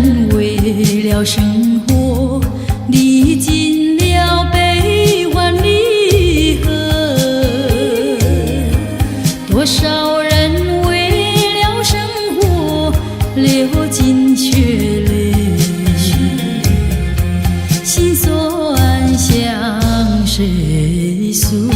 人为了生活历尽了悲欢离合，多少人为了生活流尽血泪，心酸向谁诉？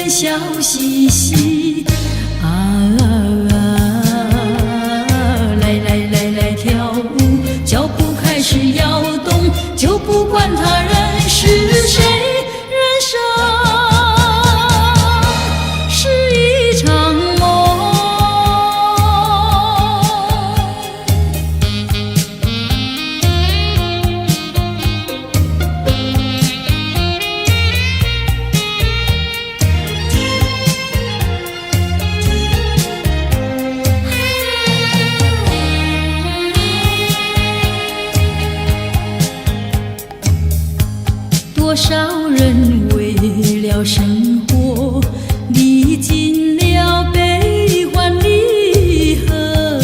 笑嘻嘻来跳舞，脚步开始摇动，就不管他人是谁，人生是一场梦。多少人为了生活历尽了悲欢离合，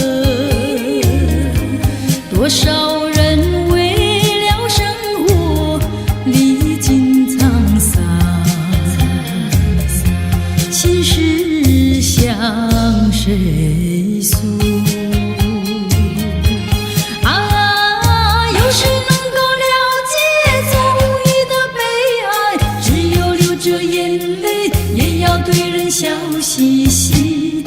多少人为了生活历尽沧桑，心事向谁诉？对人笑嘻嘻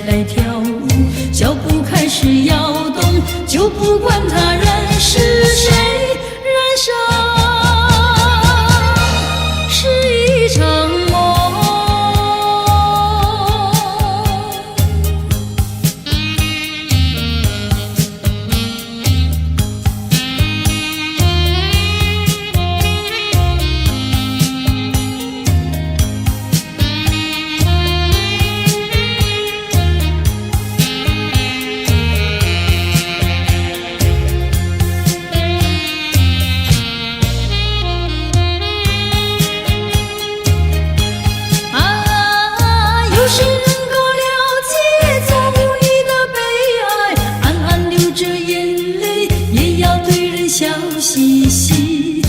来跳舞，脚步开始摇动，就不管他人是谁，人生是一场梦。笑嘻嘻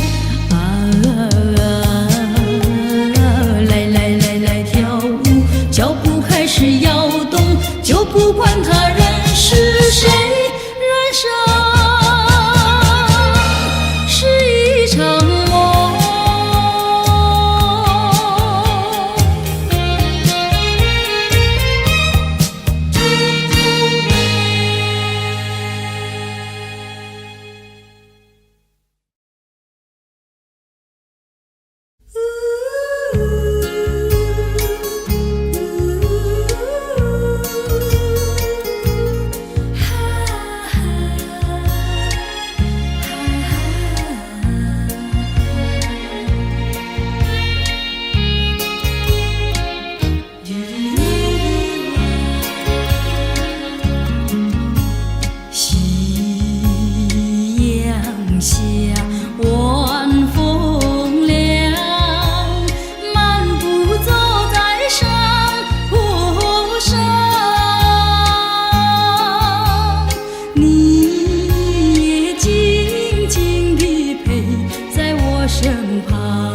来跳舞，脚步开始摇动，就不管他人是谁，人生是一场梦。下晚风凉，漫步走在山坡上，你也静静地陪在我身旁，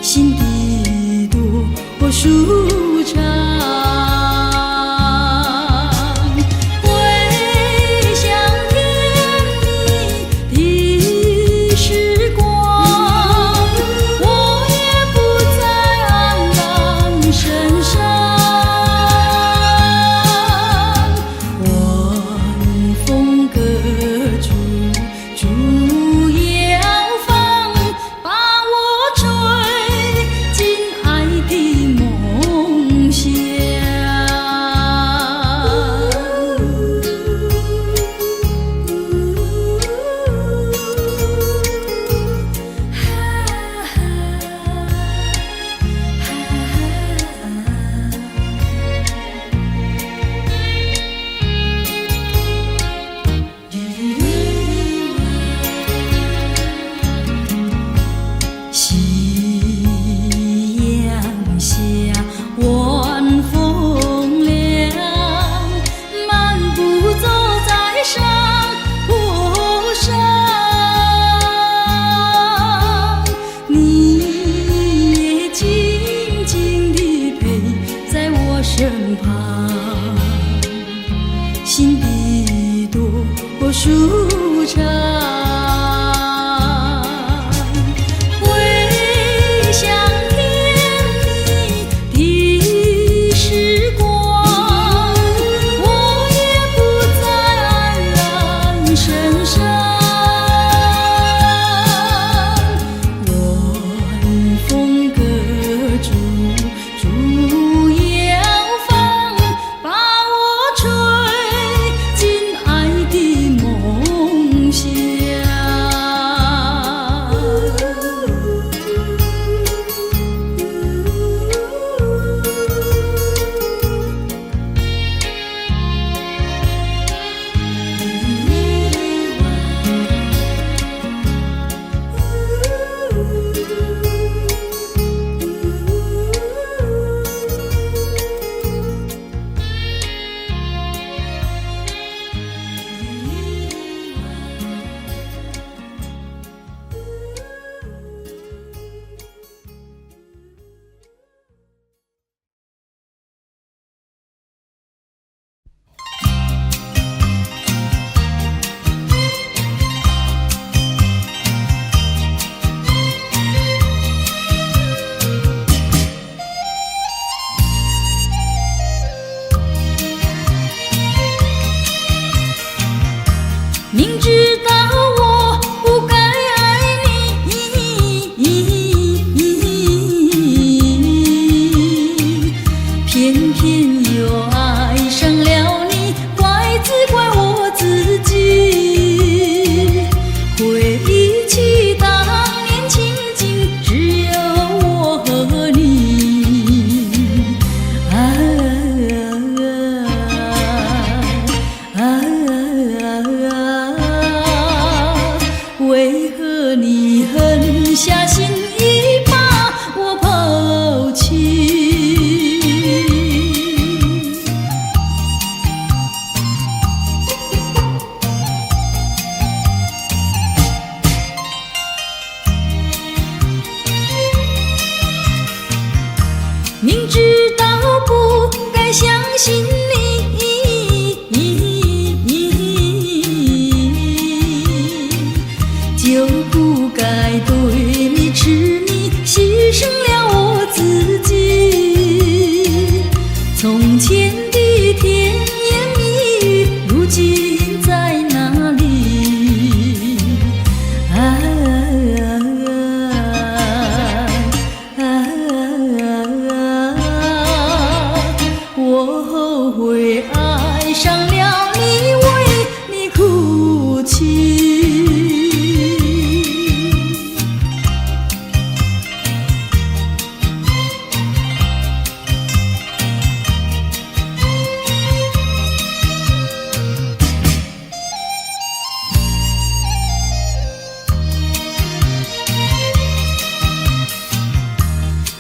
心底多舒畅。梦身旁，心底多舒畅。回想天地的时光，我也不再黯然神伤。晚风隔竹，竹摇放，把我吹进爱的梦乡。明知道我不该爱你，偏偏又爱上了你，怪只怪我自己。回忆起当年情景，只有我和你。为何你狠下心意把我抛弃？明知道不该相信就不该对你痴迷，牺牲了我自己。从前的甜言蜜语，如今在哪里？我后悔爱上了你，为你哭泣。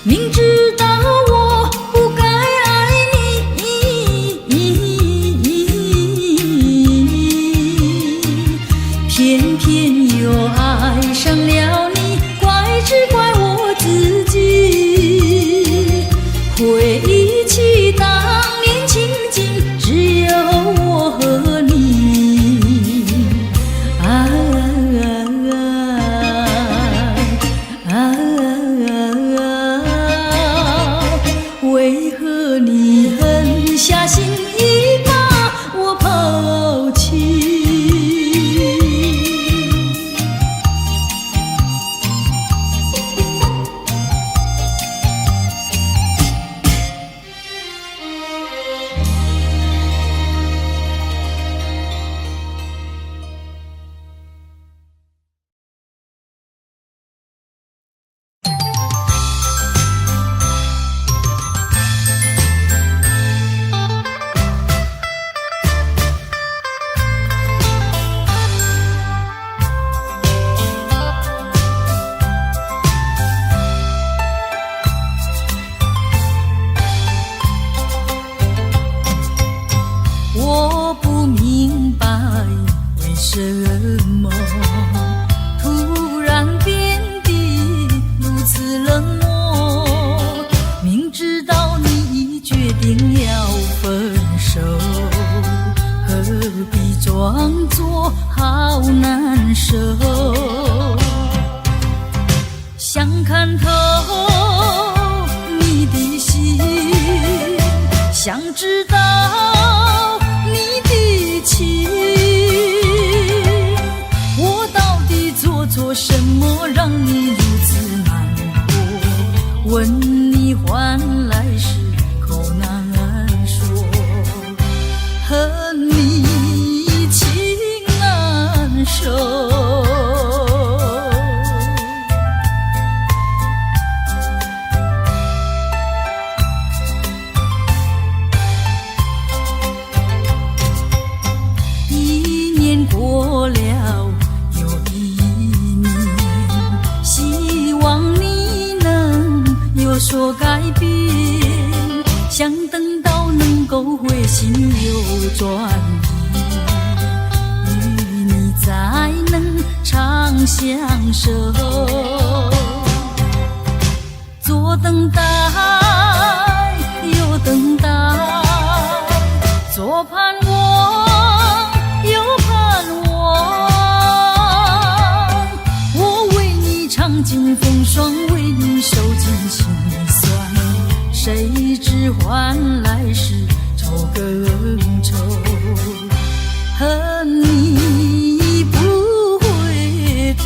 明知道我不该爱你，偏偏又爱上了你，怪只怪我自己。回忆起当年情景，只有我和你。为何你狠下心意把我抛弃？定要分手，何必装作好难受？想看透你的心，想知道你的情，我到底做错什么让你如此难过？问你换来时口难说，和你情难守。一年过了又一年，希望你能有所改变，想等到能够回心又转意，与你才能长相守。左等待右等待，左盼望右盼望，我为你尝尽风霜，为你受尽辛酸，谁知换来是愁更愁，和你不回头。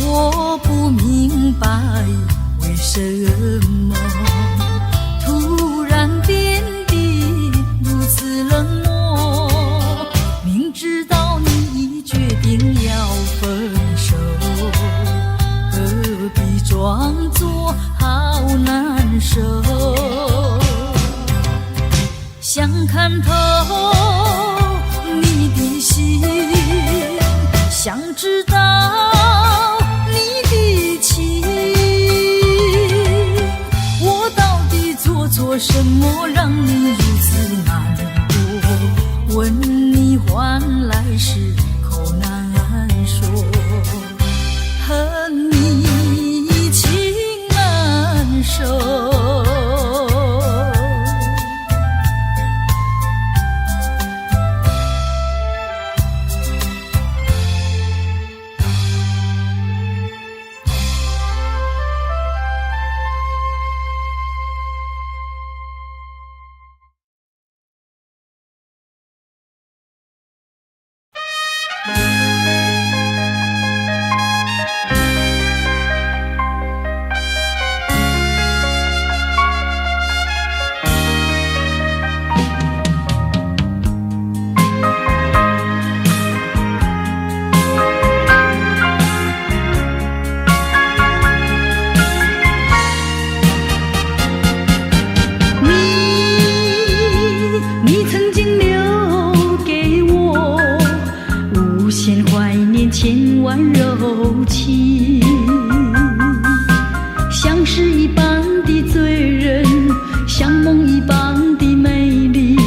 我不明白为什么突然变得如此冷漠，明知道你已决定要分手，何必装作好难受？想看透你的心，想知道做什么让你如此难过？问你换来时口难说，和你情难守。你曾经留给我无限怀念，千万柔情，像诗一般的醉人，像梦一般的美丽，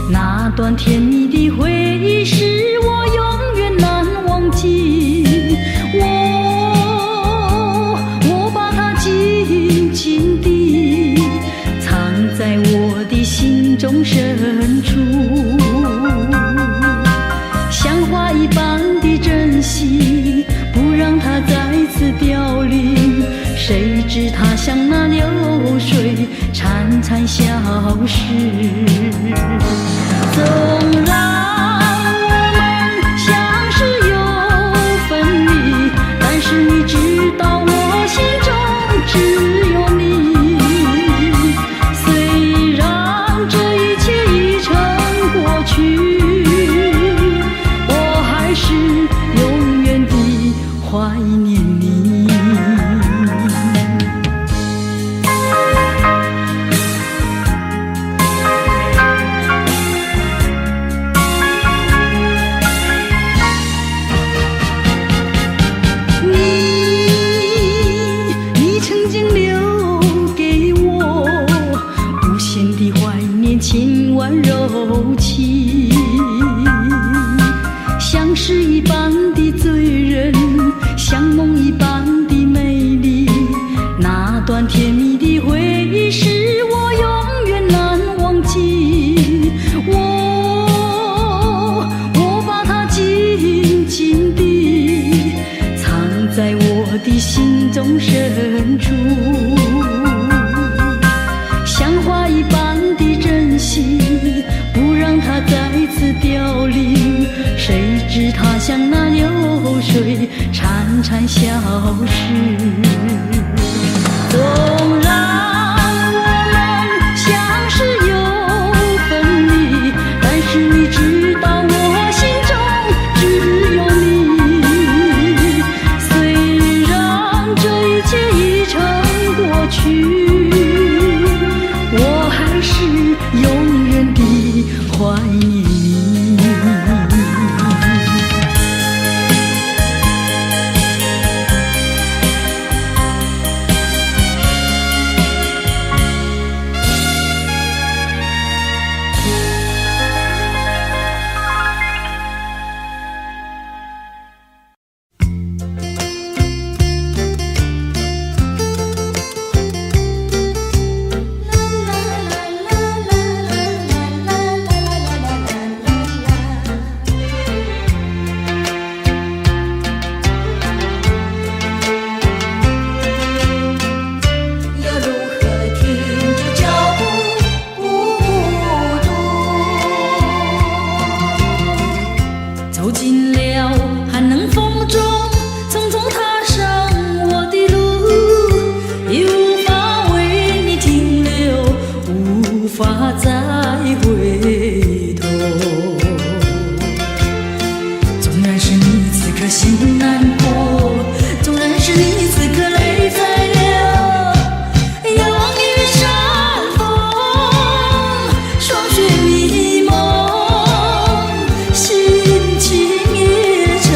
那段甜蜜的回忆是我永远难忘记。我把它紧紧地藏在我的心中深处，像花一般的珍惜，不让它再次的心中深处，像花一般的珍惜，不让它再次凋零。谁知它像那流水，潺潺消失。纵然我们相识有分离，但是你知道我心中只有你。虽然这一切已成过去，我还是永远地怀念你。走近了，寒冷风中匆匆踏上我的路，已无法为你停留，无法再回头。纵然是你此刻心难过，纵然是你此刻泪在流，仰望雨山风，霜雪迷蒙，心情也沉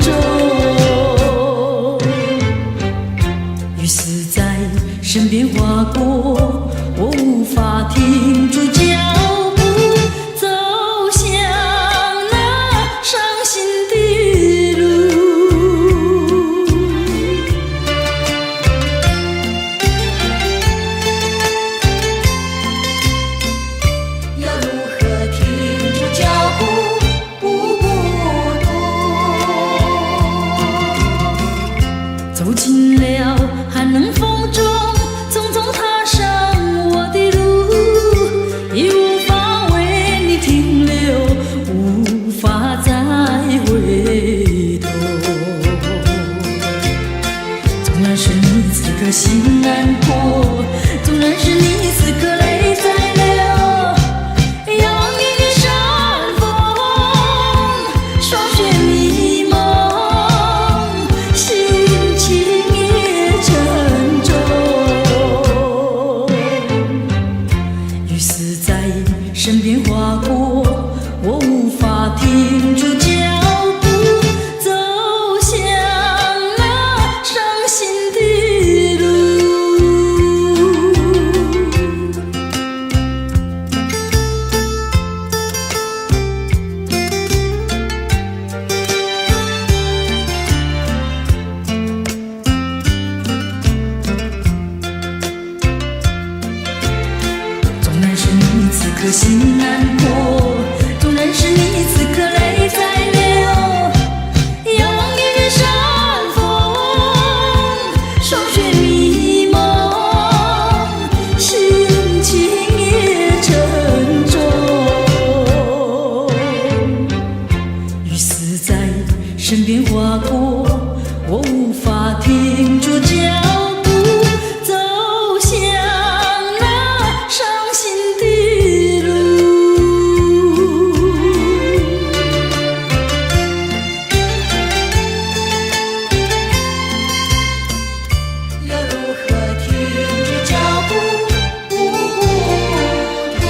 重。雨丝在身边划过，我无法停住脚步，走向那伤心的路。要如何停住脚步，不孤独？走近了，寒冷风中匆匆踏上我的路，已无法为你停留，无法再回头。纵然是你此刻心难过，纵然是你此刻泪在流，仰望云山风，霜雪迷蒙，心情也沉重。雨丝在身边划过，我无法停住脚步，走向那伤心的路。纵然是你此刻心难过，纵然是你此刻泪在流，仰望云山风，霜雪迷蒙，心情也沉重。雨丝在身边划过，我无法停住脚步，走向那伤心的路。要如何停住脚步，不孤独？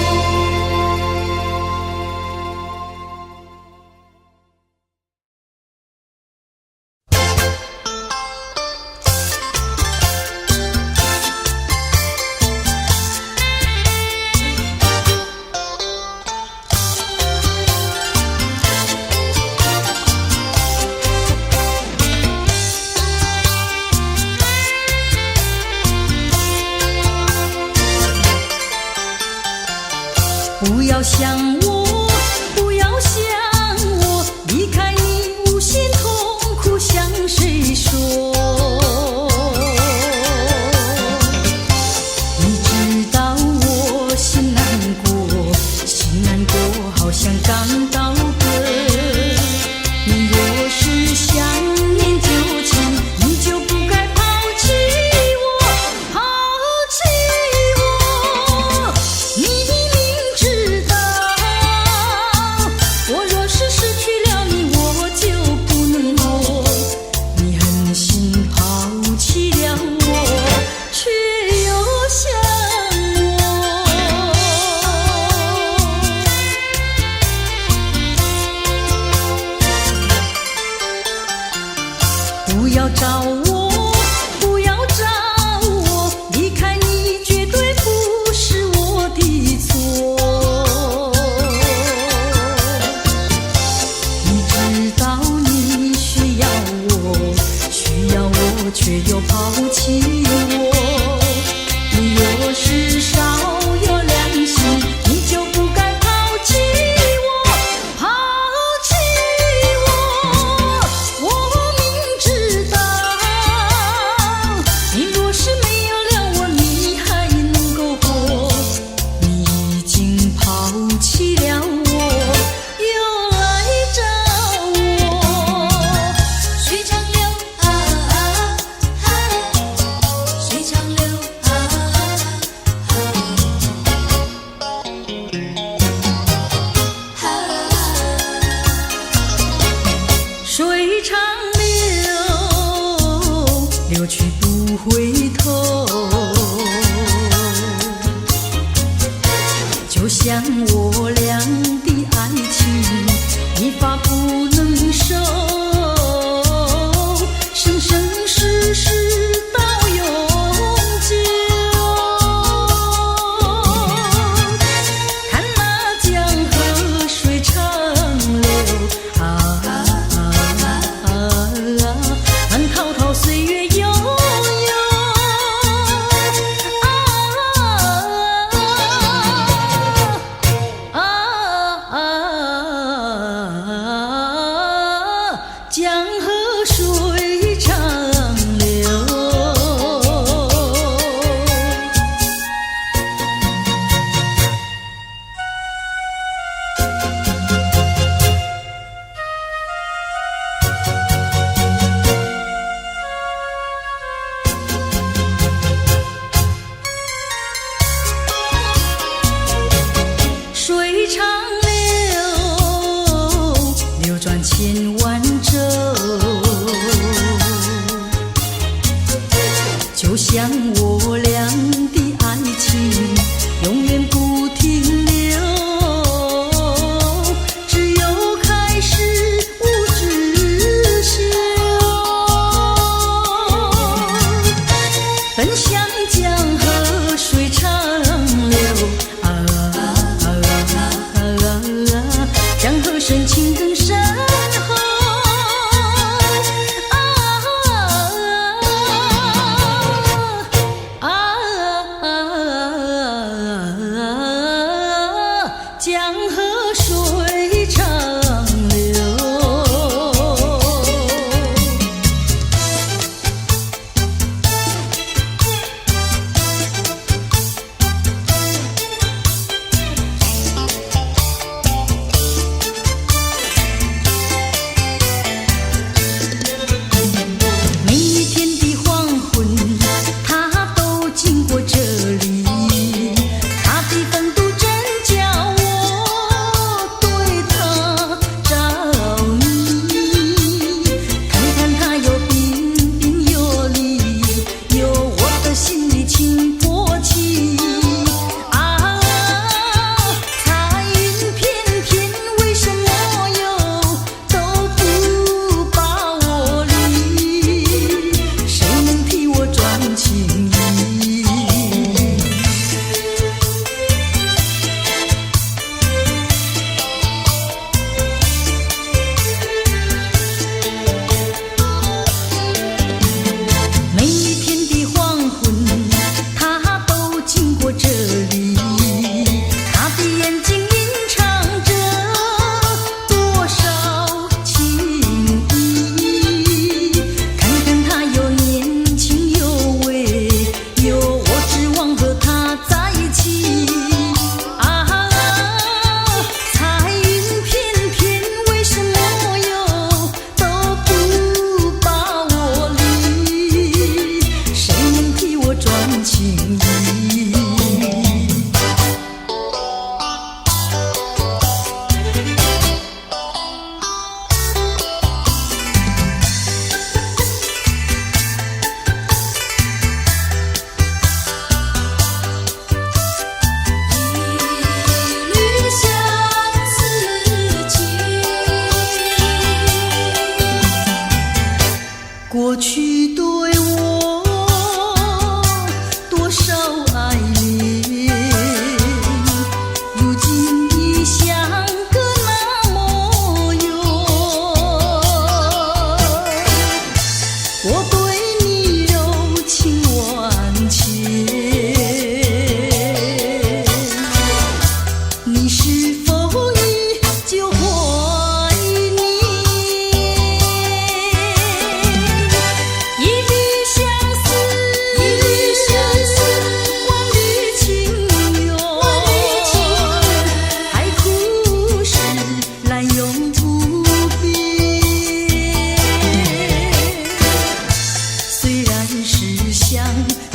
不要找我，不要找我，离开你绝对不是我的错。你知道你需要我，需要我却又抛弃我。你若是少有良心，你就不该抛弃我，抛弃我。我明知道，你若是没有了我，你还能够活。你已经抛弃了我，又来找我。水长流啊，水长流啊，水长流，流去不回头。就像我俩的爱情，一发不能收，生生世世到永久。看那江河水长流啊，慢滔滔岁月悠悠江河水长流。水长流，流转千万洲，就像我俩的爱情，永远不停留。只有开始无止休，奔向江河水长流啊，江河深情更深厚过去对我多少爱恋，如今已相隔那么远。我对你柔情万千，你是否依旧怀念？一缕相思，万缕情缘，海枯石烂永不变。虽然是相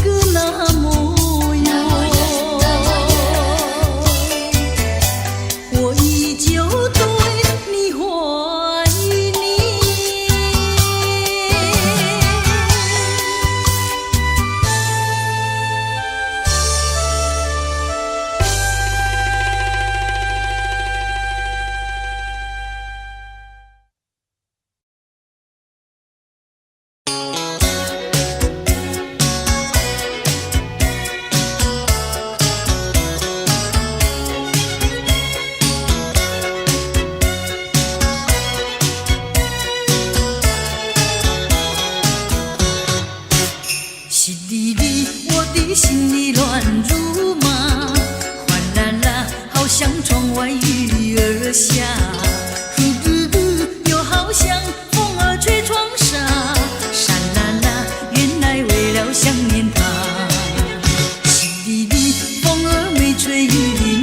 隔那么远，我依旧对你怀念。淅沥沥，我的心里乱如麻，哗啦啦，好像窗外雨儿下，呼噜噜，又好像风儿吹窗纱，沙啦啦，原来为了想念他。淅沥沥，风儿没吹，雨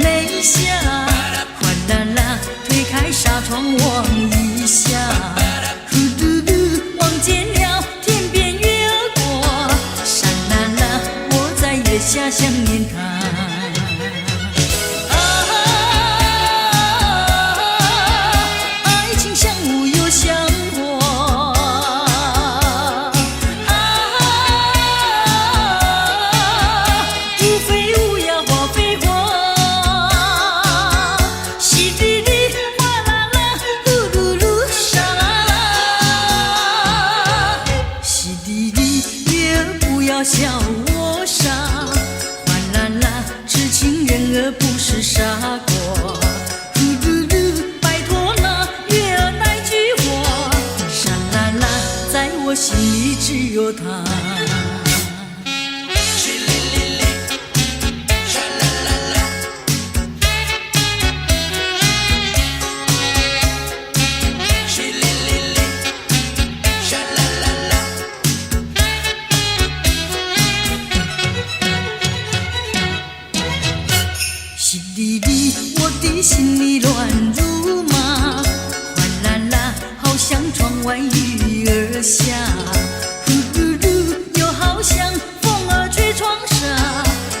没下，哗啦啦，推开纱窗望一下，呼噜噜，望见了天边月儿过，沙啦啦，我在月下想念他。爱情像雾又像火，无非无呀花非花，淅沥沥，哗啦啦，噜噜噜，沙啦啦，淅沥沥，月儿不要笑我傻，哗啦啦，痴情人儿不是傻瓜，呼噜噜，拜托那月儿那句话，沙啦啦，在我心里只有他。淅沥沥，我的心里乱如麻，哗啦啦，好像窗外雨儿下，呼噜噜，又好像风儿吹窗纱，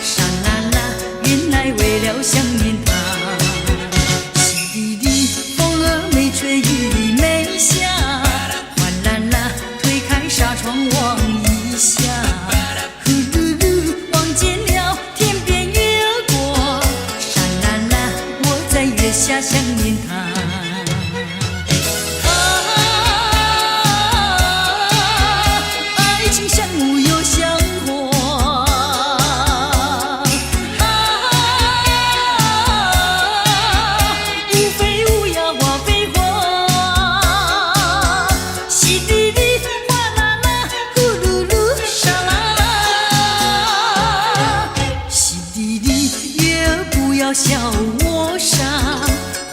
沙啦啦，原来为了想念他。淅沥沥，风儿没吹，雨没下，哗啦啦，推开纱窗望一下，呼噜噜，望见了天边月儿过，沙啦啦，我在月下想念他。爱情像雾又像火，无非无呀花非花，淅沥沥，哗啦啦，呼噜噜，沙啦啦，淅沥沥，月儿不要笑我傻，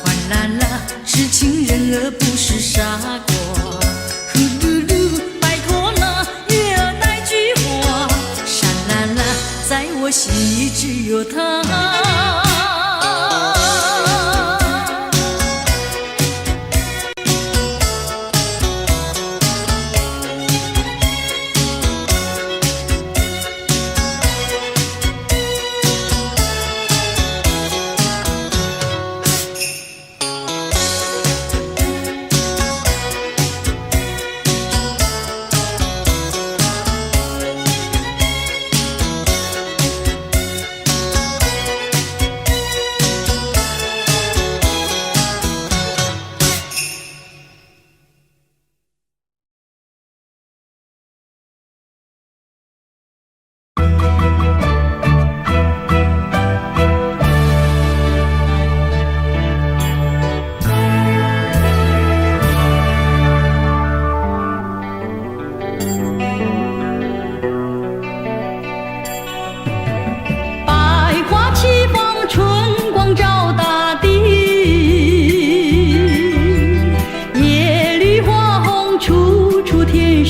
哗啦啦，痴情人儿不是傻瓜，呼噜噜，拜托那月儿那句话，沙啦啦，在我心里只有他。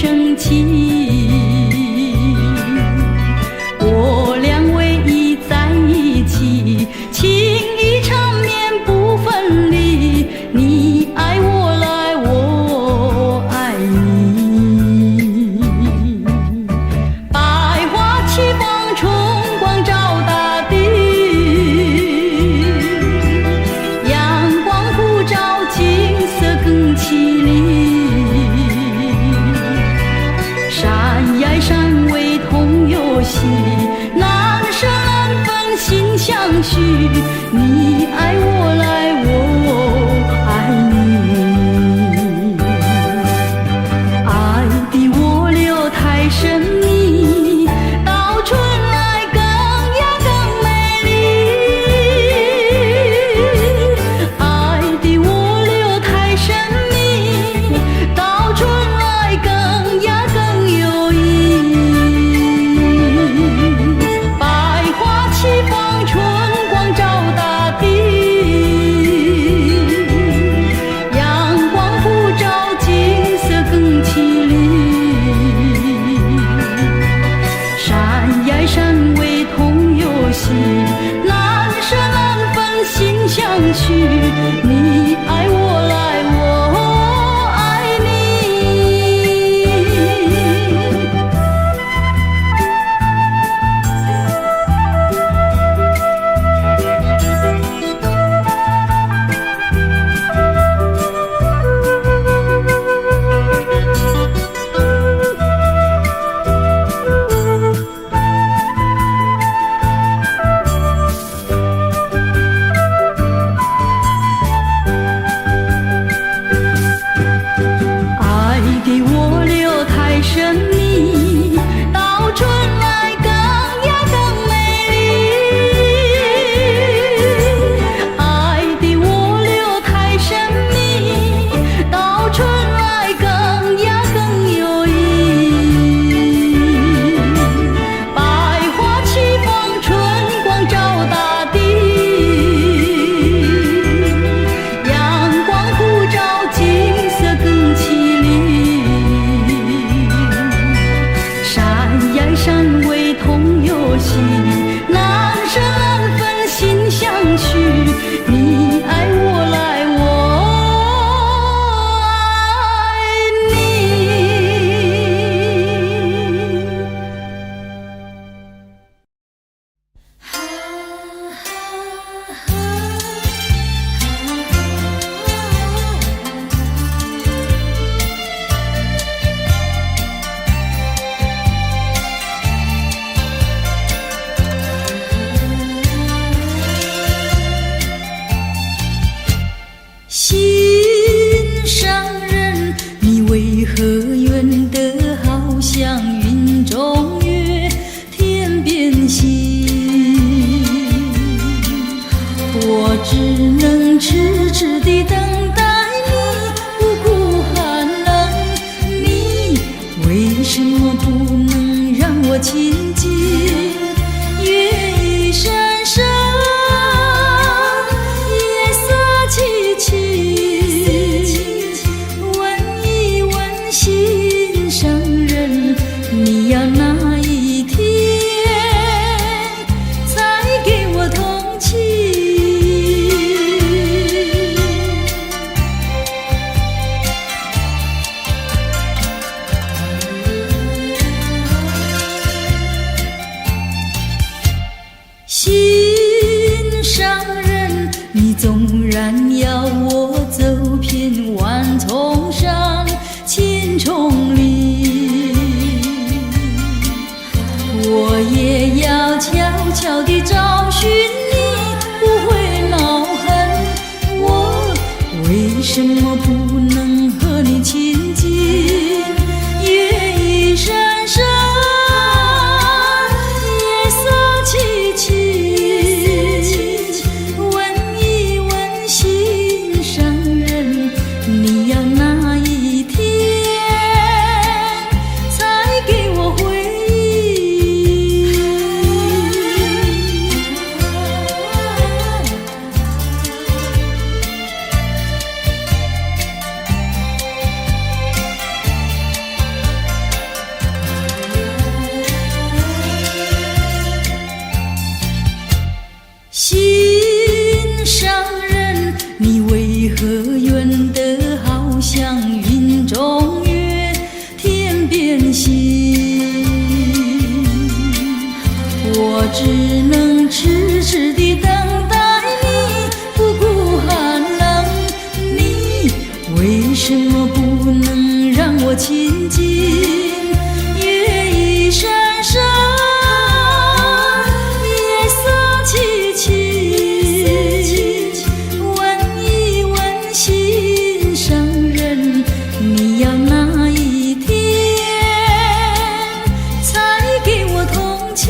生气。我俩唯一在一起，情意长绵不分离。你爱我来，我爱你。百花齐放，春光照大地，阳光普照，景色更绮丽。山呀山味同游戏，难舍难分心相许。你爱我来，我爱你。爱的涡流太神秘，到春来更呀更美丽。爱的涡流太神秘，到春来更呀更有意。百花齐放，春光照大地，阳光普照，景色更绮丽。山呀山味同游戏，难舍难分心相许。你爱我来，我爱你。爱的涡流太神秘，到春来更呀更美丽。爱的涡流太神秘，到春来更呀更有意。百花齐放，春光照大地，阳光普照，景色更绮丽。山呀山味同游戏，难舍难分心相许。你爱我来，我爱心上人，你为何远得好像云中月，天边星？我只能痴痴地等待你，不顾寒冷。你为什么不能让我亲近？月已深深，夜色凄凄。问一问心上人，你要哪一天才给我同情？心上人，你纵然要我走遍万重山千重岭，我也要悄悄地找寻你，不会恼恨。我为什么不能和你亲近？夜已深深，夜色凄凄。问一问心上人，你要哪一天才给我回应？只能痴痴地等待你，不顾寒冷。你为什么不能让我亲近？月已深深，夜色凄凄，问一问心上人，你要哪一天才给我同情？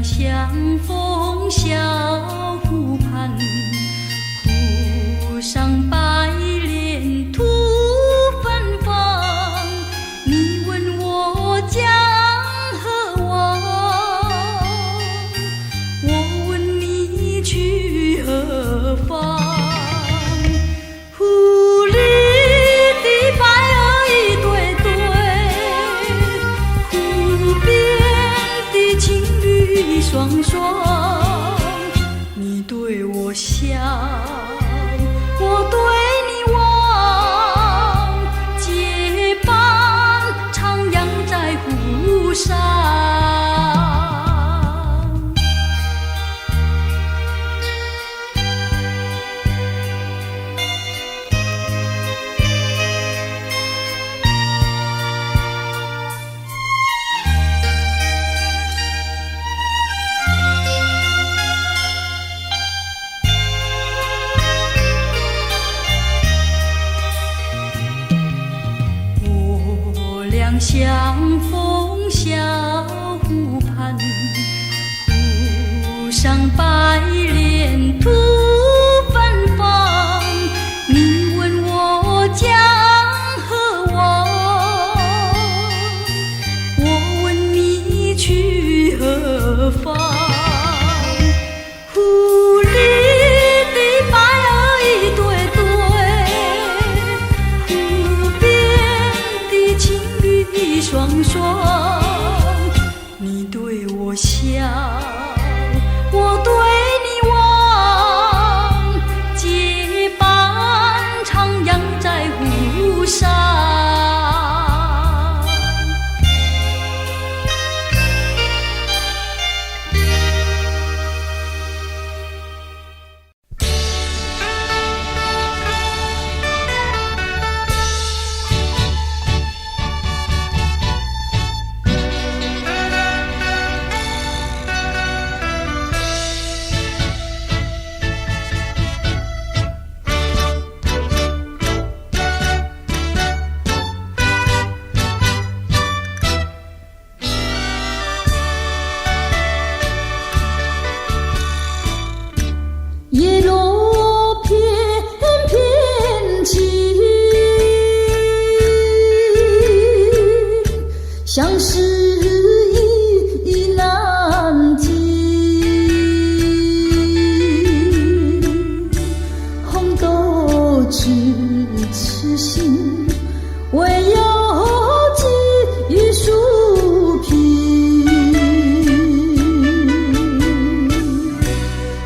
相逢小湖畔，湖上白莲吐芬芳。你问我俩相逢小湖畔，湖上白莲吐芬芳。你问我江河望，我问你去何方？湖里的白儿一对对，湖边的情侣一双双。你对我笑，我对你望，结伴徜徉在湖上。叶落翩翩起，相思意难尽。红豆痴痴心，唯有寄树皮。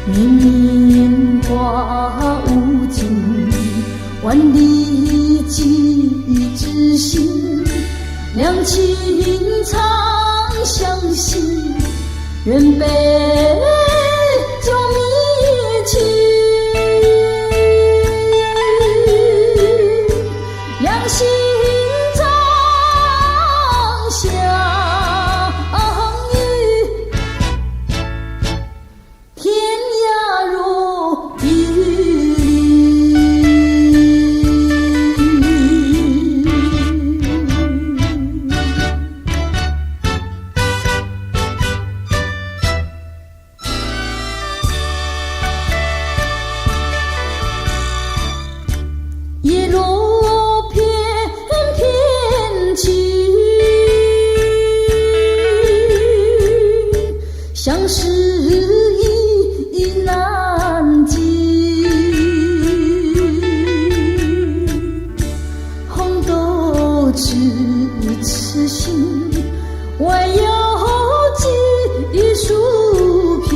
年华无尽，万里寄知心。两情长相惜，愿杯酒迷情。两心长相依，天涯若比邻。叶落翩翩起，相思意难尽。红豆痴痴心，唯有寄树皮。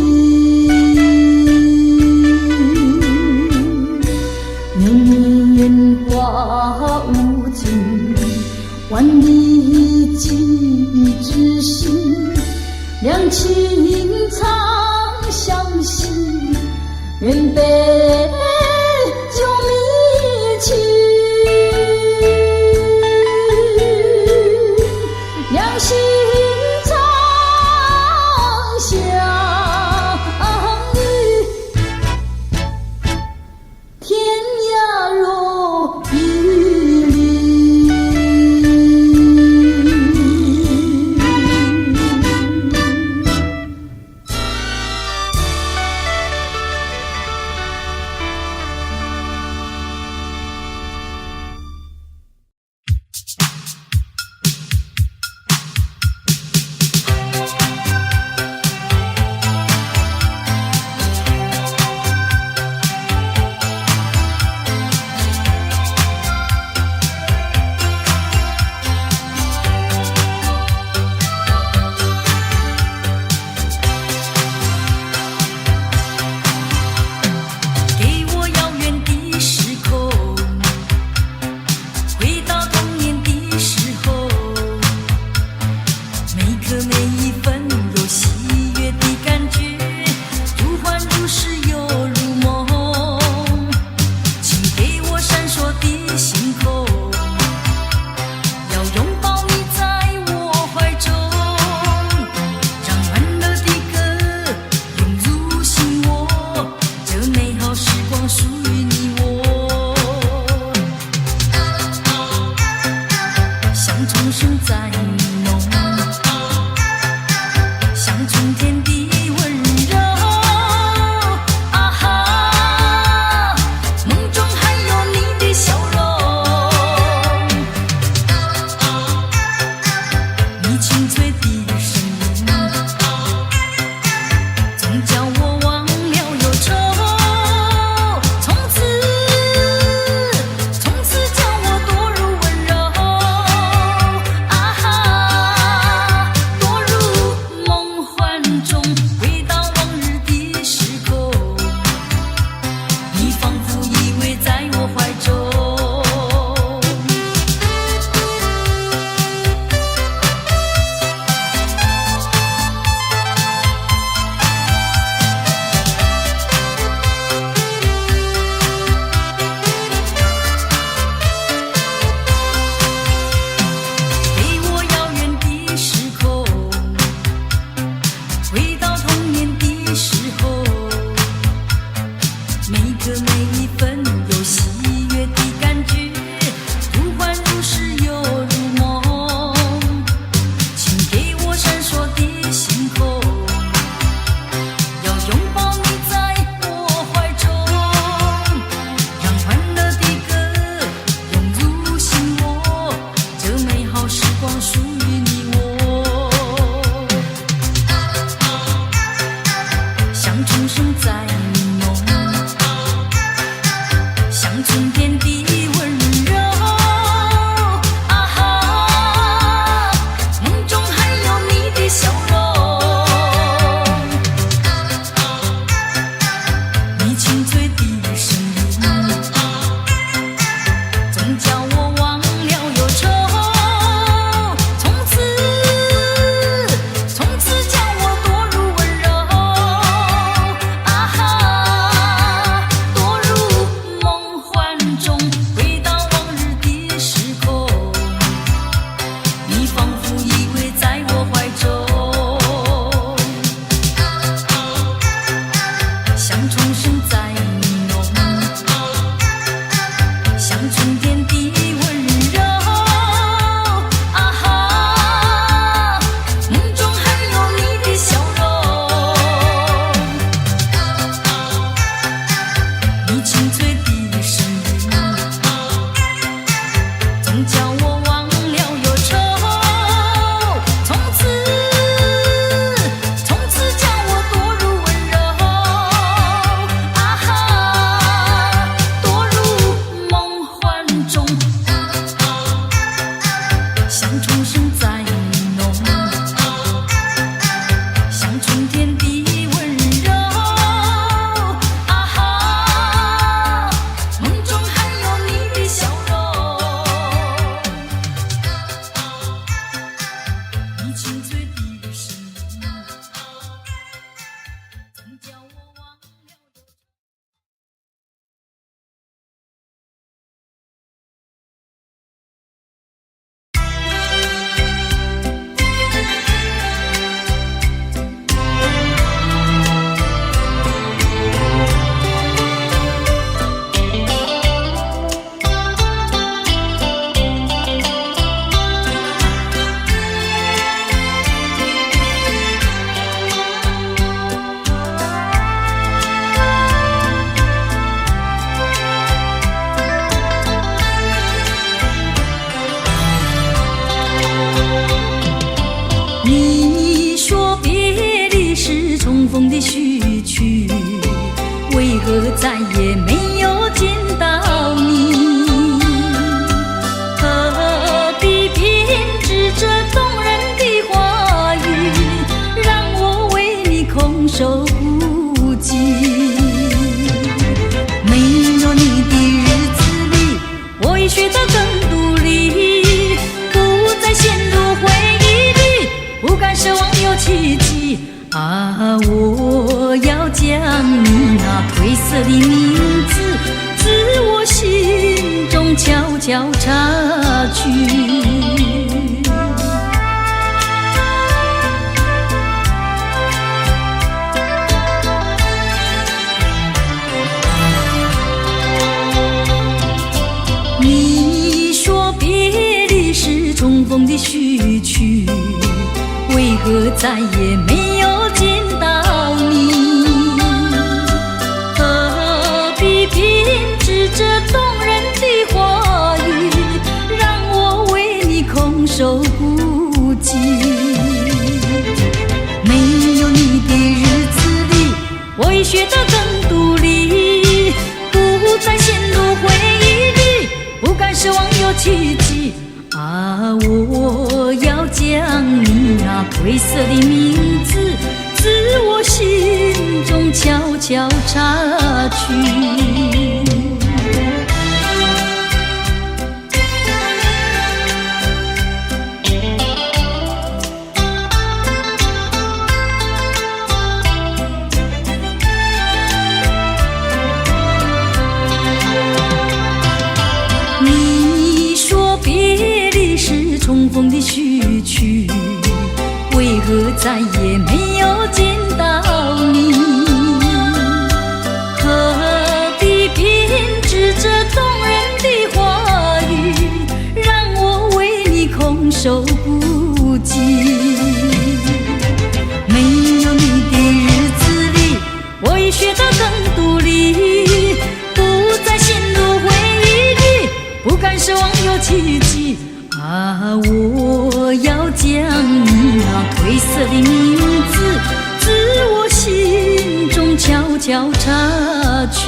年华无尽，万里寄知心。两情长相惜，愿杯酒迷情。两心长相依，天涯若比邻。曾叫我忘了忧愁，从此将我堕入温柔，啊哈，堕入梦幻中，像虫声在浓，像春天的温柔，啊哈，梦中还有你的笑容，你清脆的声音，曾叫我忘了忧愁。你说别离是重逢的序曲，为何再也没有见到你？何必编织这动人的话语，让我为你空守孤寂？没有你的日子里，我已学得更独立，不再陷入回忆里，不敢奢望有奇迹啊！我要将你那褪色的名字，自我心中悄悄插去。你说别离是重逢的序曲，为何再也没有见到你？何必编织这动人的话语，让我为你空守孤寂？没有你的日子里，我已学得更独立，不再陷入回忆里，不敢奢望有奇迹啊！我要将你那褪色的名字，自我心中悄悄插去。你说别离是重逢的序曲，为何再也没有见到你？何必编织这动人的话语，让我为你空守孤寂？没有你的日子里，我已学得更独立，不再陷入回忆里，不敢奢望有奇迹啊！我要将你那褪色的名字，自我心中悄悄插去。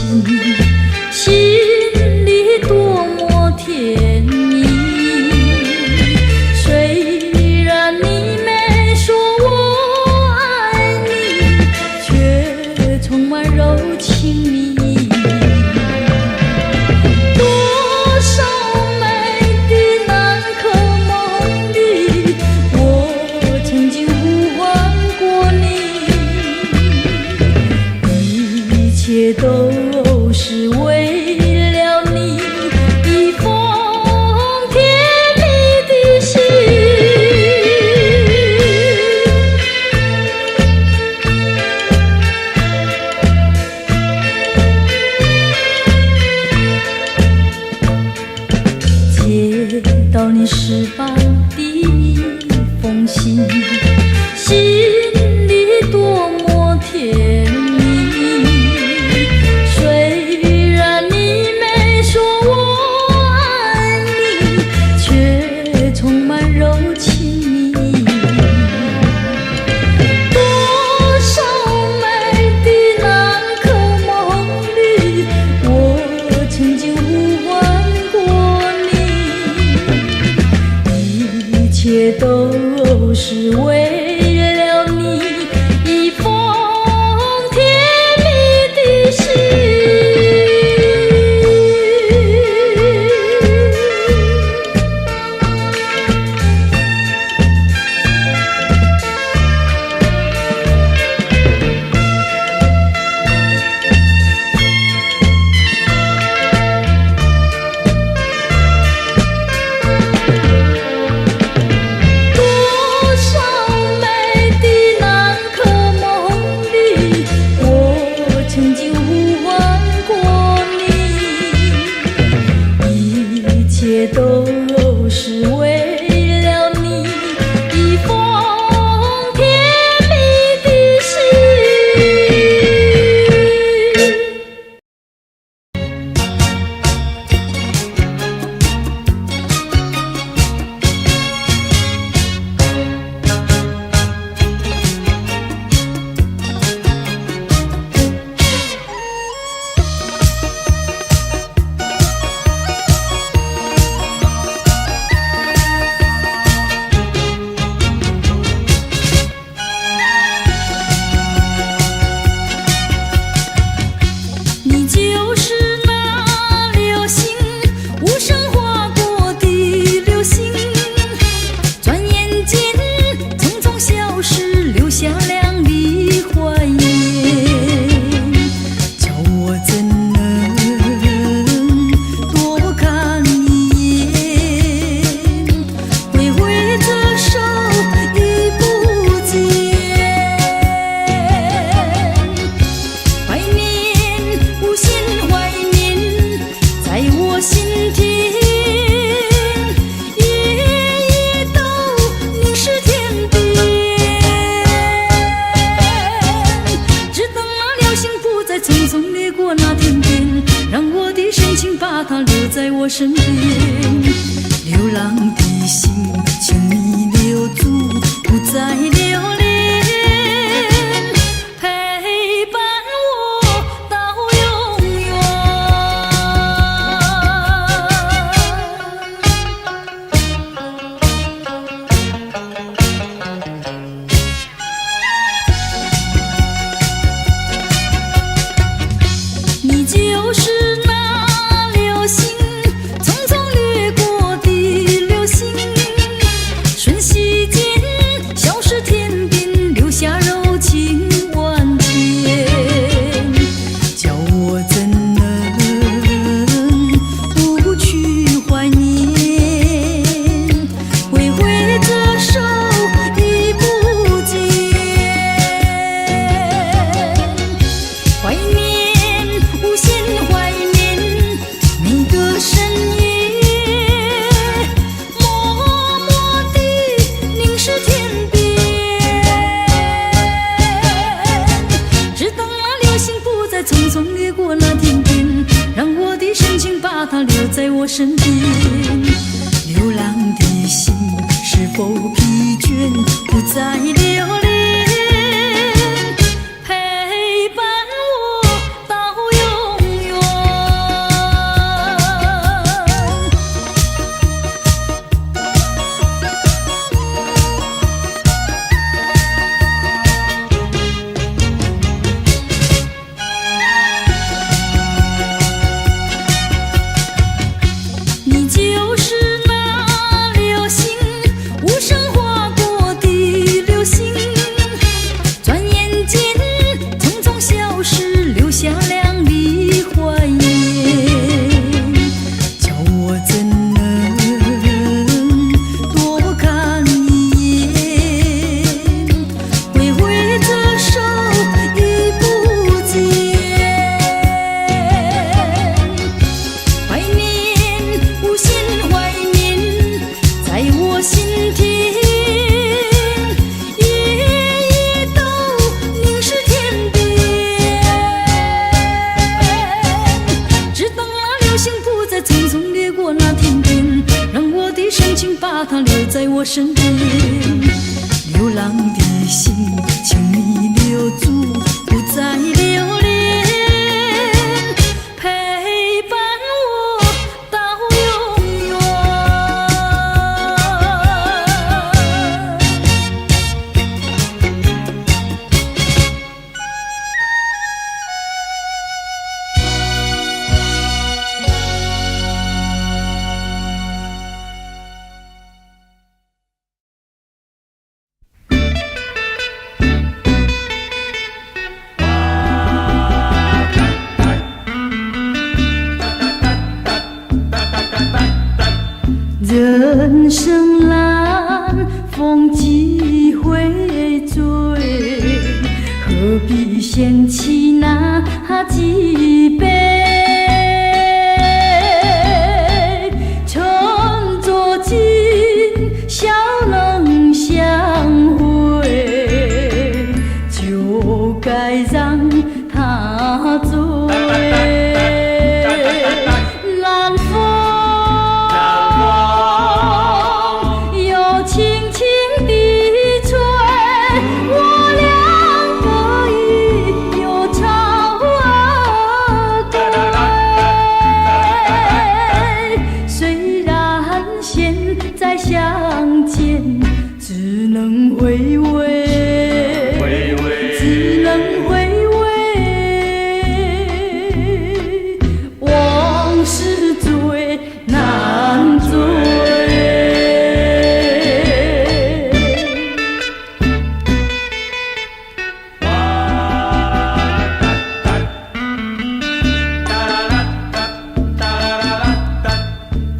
心，心里多么甜蜜。虽然你没说我爱你，却充满柔情蜜意。多少美的难可梦里，我曾经呼唤过你，一切都是为了你一封甜蜜的信。接到你释放的一封信，心里多么甜蜜。虽然你没说我爱你，却充满柔情蜜意。多少美的难可梦里，我曾经呼唤过你，一切都是为了你一封甜蜜的信。多少美的难可梦里，我曾经呼唤过你，一切都是为了你一封甜蜜的信。你就是那流星，无声划过的流星，转眼间匆匆消失，留下亮丽怀念。叫我怎能多看一眼，挥挥着手已不见。怀念，无限怀念，在我心田，夜夜都凝视天边。只等那流星不再匆匆掠过那天边，让我的深情把它留在我身边。流浪的心，请你留住，不再留恋，陪伴我到永远。你就是那流星，匆匆掠过的流星，瞬息间消失天边，留下柔情万千。叫我怎能不去怀念，挥挥着手已不见。怀念，无限怀念，每个深夜，默默地凝视天边。只等那流星不再匆匆掠过那天边，让我的深情把它留在我身边。流浪的心是否疲倦，不再留恋，陪伴我到永远。必掀起那几杯，趁作今宵能相会，就该让它醉。南风又轻轻地吹，我俩可以又朝归。虽然现在相见只能回味，只能回味。往事最难追。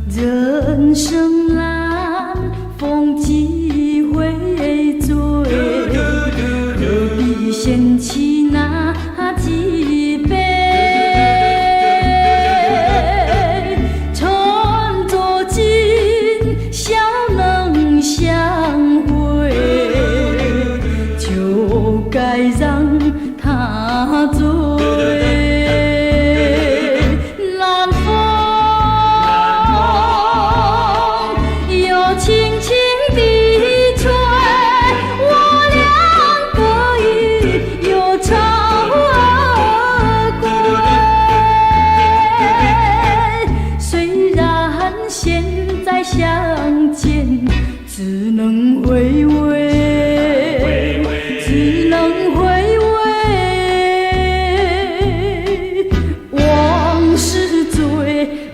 人生难，风几回醉，何必掀起那几杯？趁作今宵能相会，就该让它醉。南风又轻轻地吹，我俩可以又朝归。虽然现在相见只能回味，只能回味。往事最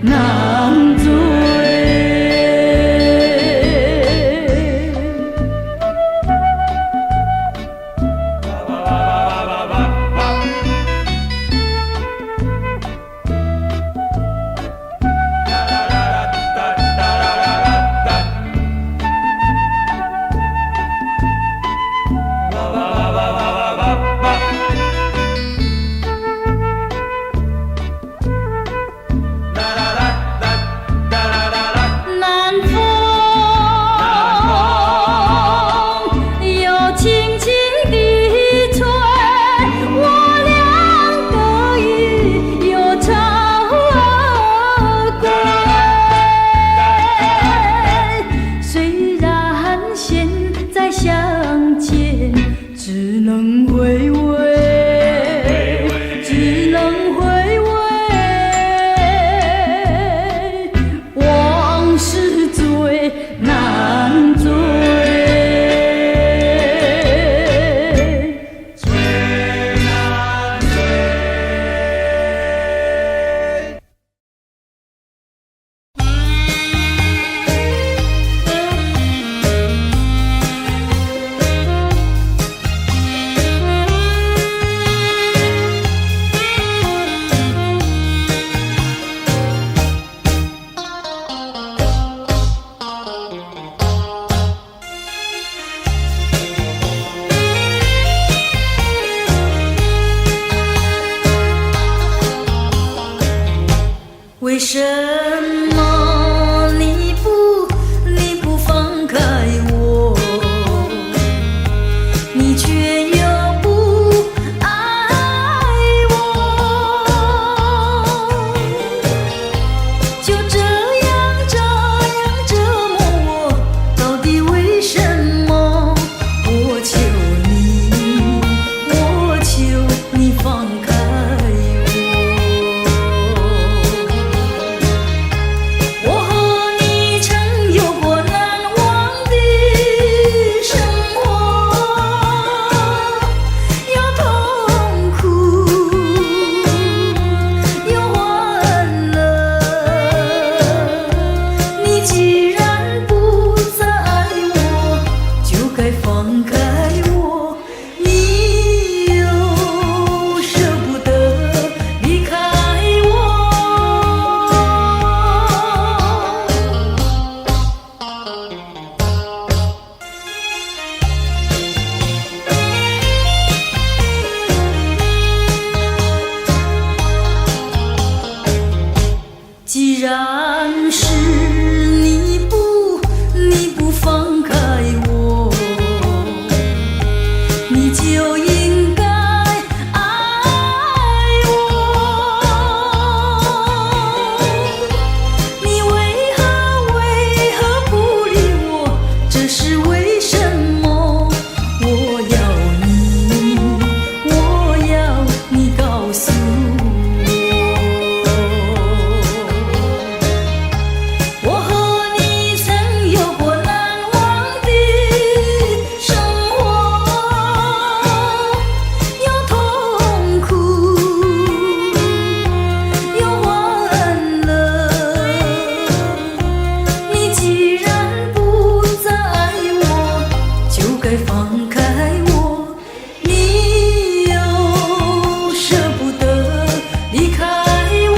难追。南风又轻轻地吹，我俩可以又朝归。虽然现在相见只能回味，只能回味。往事最难追。为什么你不放开我，你却又不爱我？就这样折磨我，到底为什么？我求你放开我。放开我，你又舍不得离开我。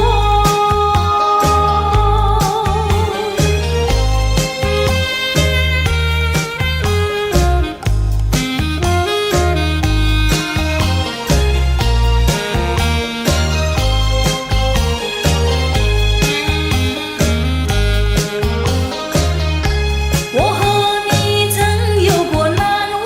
我和你曾有过难忘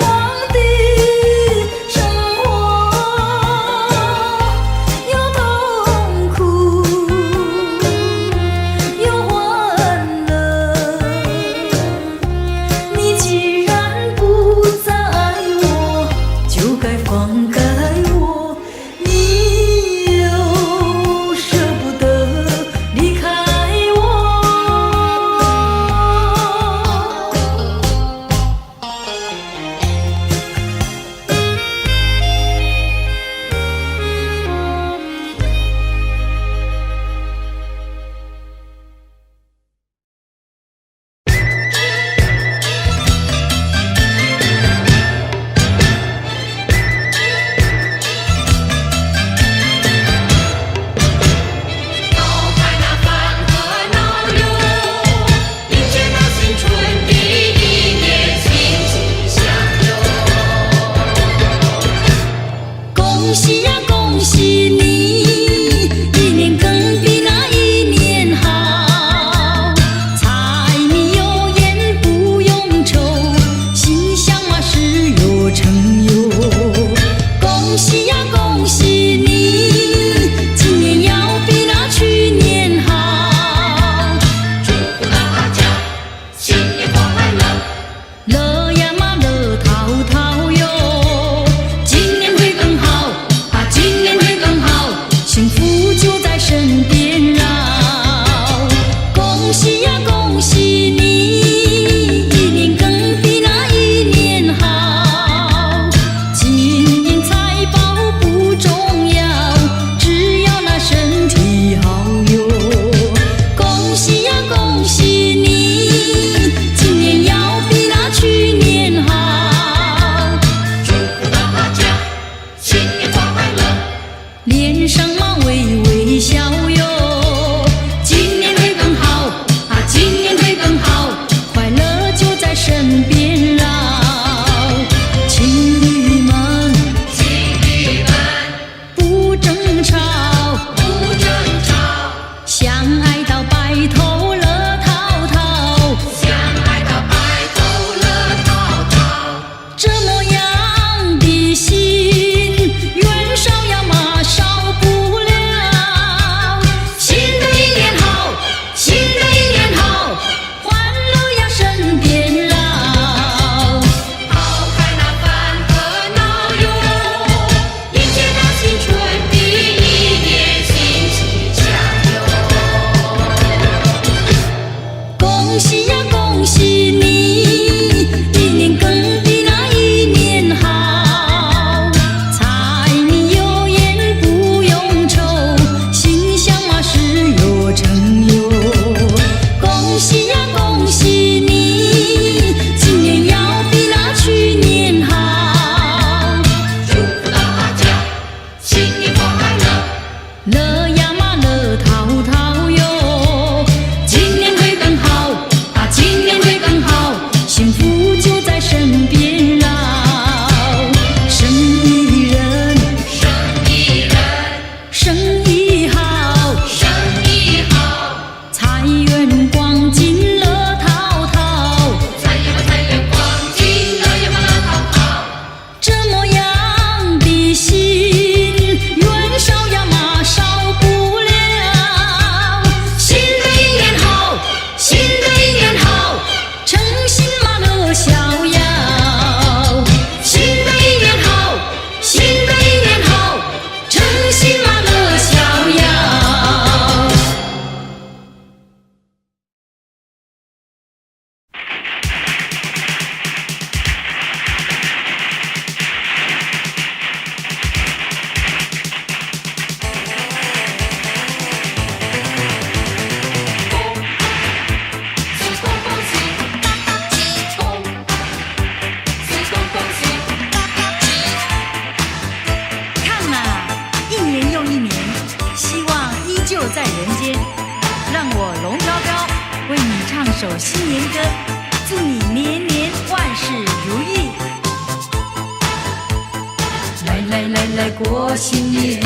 来过新年，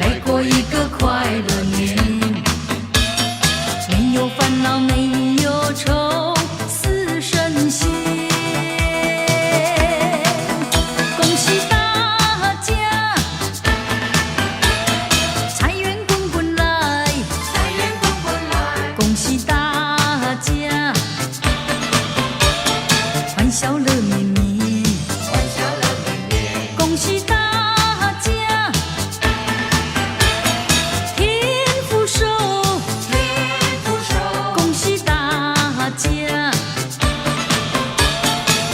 来过一个快乐年，没有烦恼，没有愁，似神仙。恭喜大家，财源滚滚来，财源滚滚来。恭喜大家，欢笑乐绵绵，欢笑乐绵绵。恭喜大家，天福寿，天福寿。恭喜大家，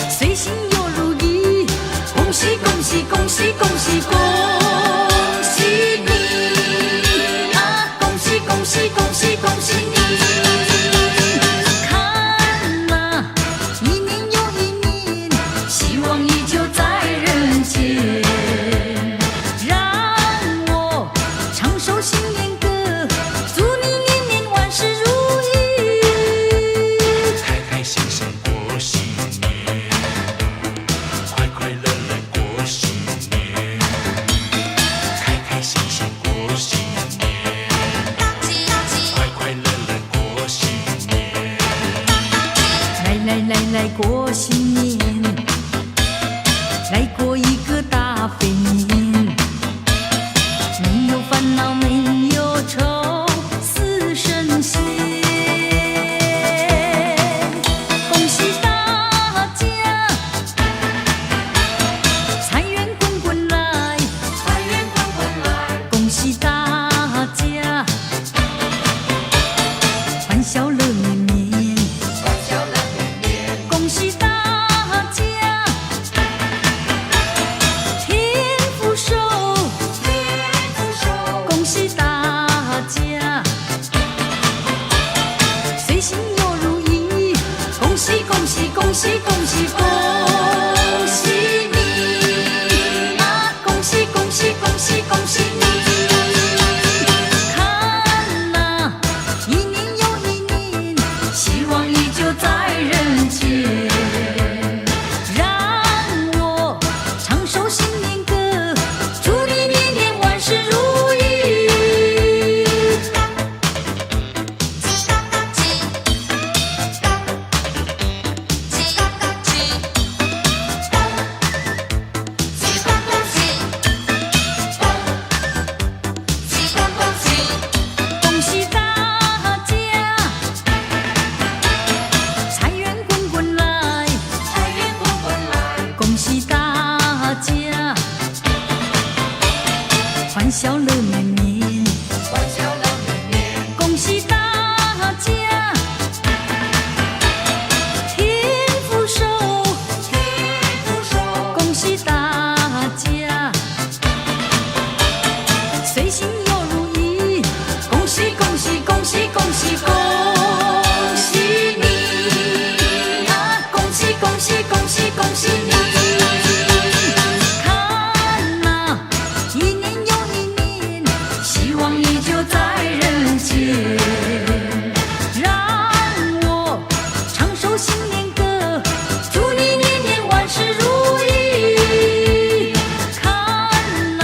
随心又如意。恭喜恭喜恭喜恭喜恭喜你啊！恭喜恭喜恭喜恭喜你！看啊，一年又一年，希望依旧在人间。让我唱首新年歌，祝你年年万事如意。开开心心过新年，快快乐乐过新年，开开心心过新年，快快乐乐过新年。来过新年，来过一个大肥年，没有烦恼，没有愁，似神仙。恭喜大家，财源滚滚来，财源滚滚来。恭喜大家，欢笑乐绵绵，欢笑乐绵绵。恭喜大家，天福寿，天福寿。恭喜大家，随心又如意。恭喜恭喜恭喜恭喜恭喜你啊！恭喜恭喜恭喜恭喜你！看啊，一年又一年，希望依旧在人间。让我唱首新年歌，祝你年年万事如意。恭喜大家，财源滚滚来，财源滚滚来。恭喜大家，欢笑乐绵绵，欢笑乐绵绵。恭喜大家，天福寿，天福寿。恭喜大家，随心又如意。恭喜恭喜恭喜恭喜恭喜你啊！恭喜恭喜恭喜恭喜你！看啊，一年又一年，希望依旧在人间。让我唱首新年歌，祝你年年万事如意。看啊，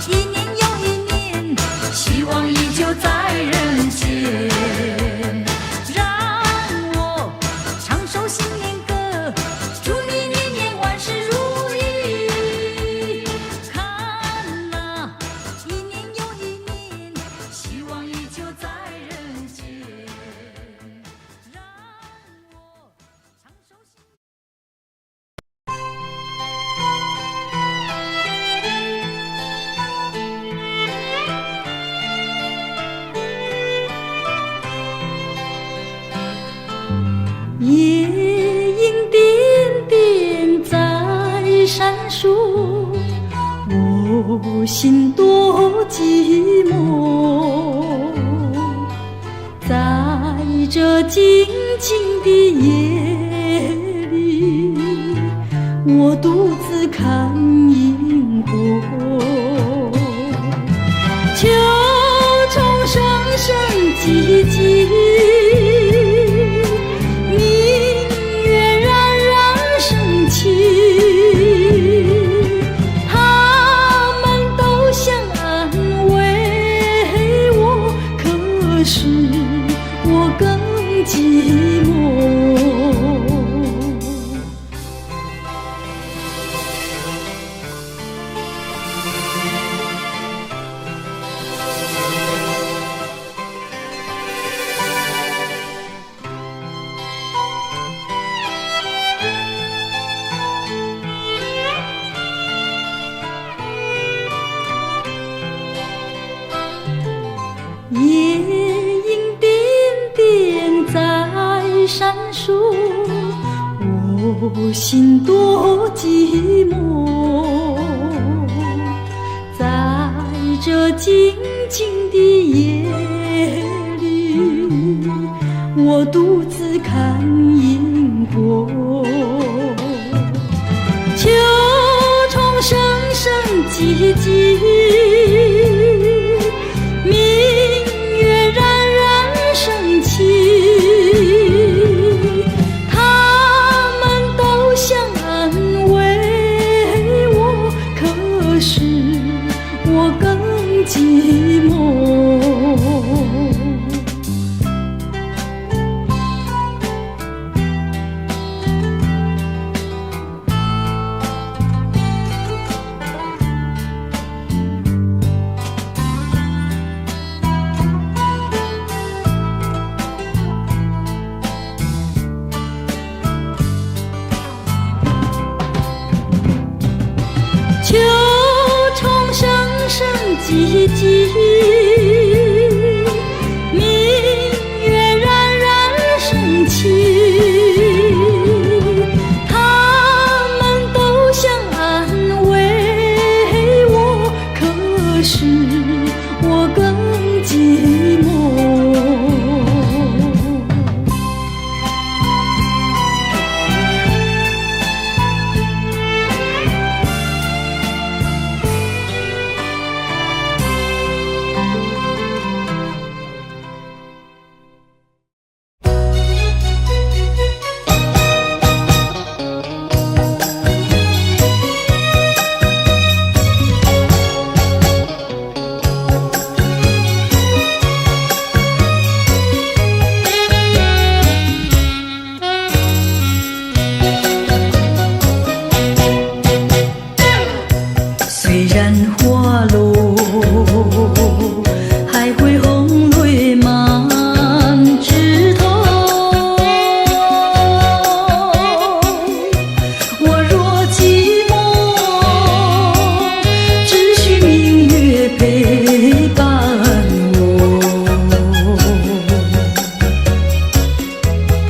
一年又一年，希望依旧在人间。让我唱首新年歌，祝你年年万事如意。看啊，一年又一年，希望依旧在人间。让我唱首新年夜莺点点在闪烁，我心多寂寞。在这静静的夜里，我独自看萤火，秋虫声声唧唧，明月冉冉升起。说，我心多寂寞。在这静静的夜里，我独自看萤火。秋虫声声唧唧，明月冉冉升起，他们都想安慰我，可是我更寂寞。秋虫声声唧唧，明月冉冉升起，他们都想安慰我，可是我更寂寞。虽然花落，还会红泪满枝头。我若寂寞，只需明月陪伴我。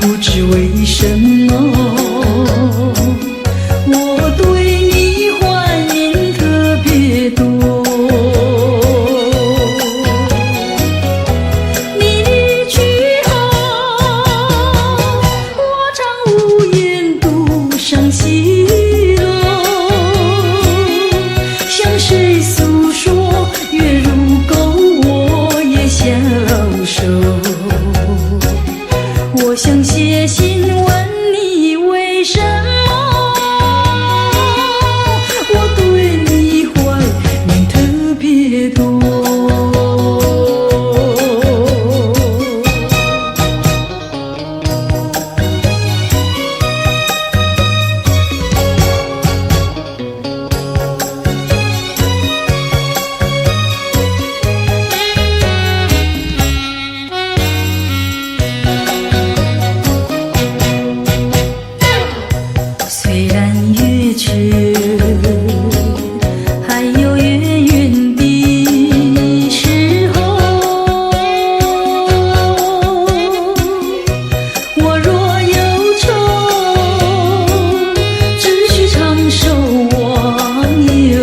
不知为什么，我对你怀念特别多。你离去后，我常无言独上西楼，向谁诉说？月如钩，我也消瘦。我想写信问你为什么，我对你怀念特别多。虽然月缺，还有月圆的时候。我若忧愁，只需唱首忘忧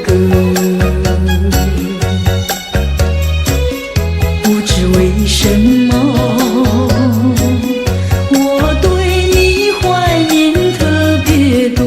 歌。不知为什么，我对你怀念特别多。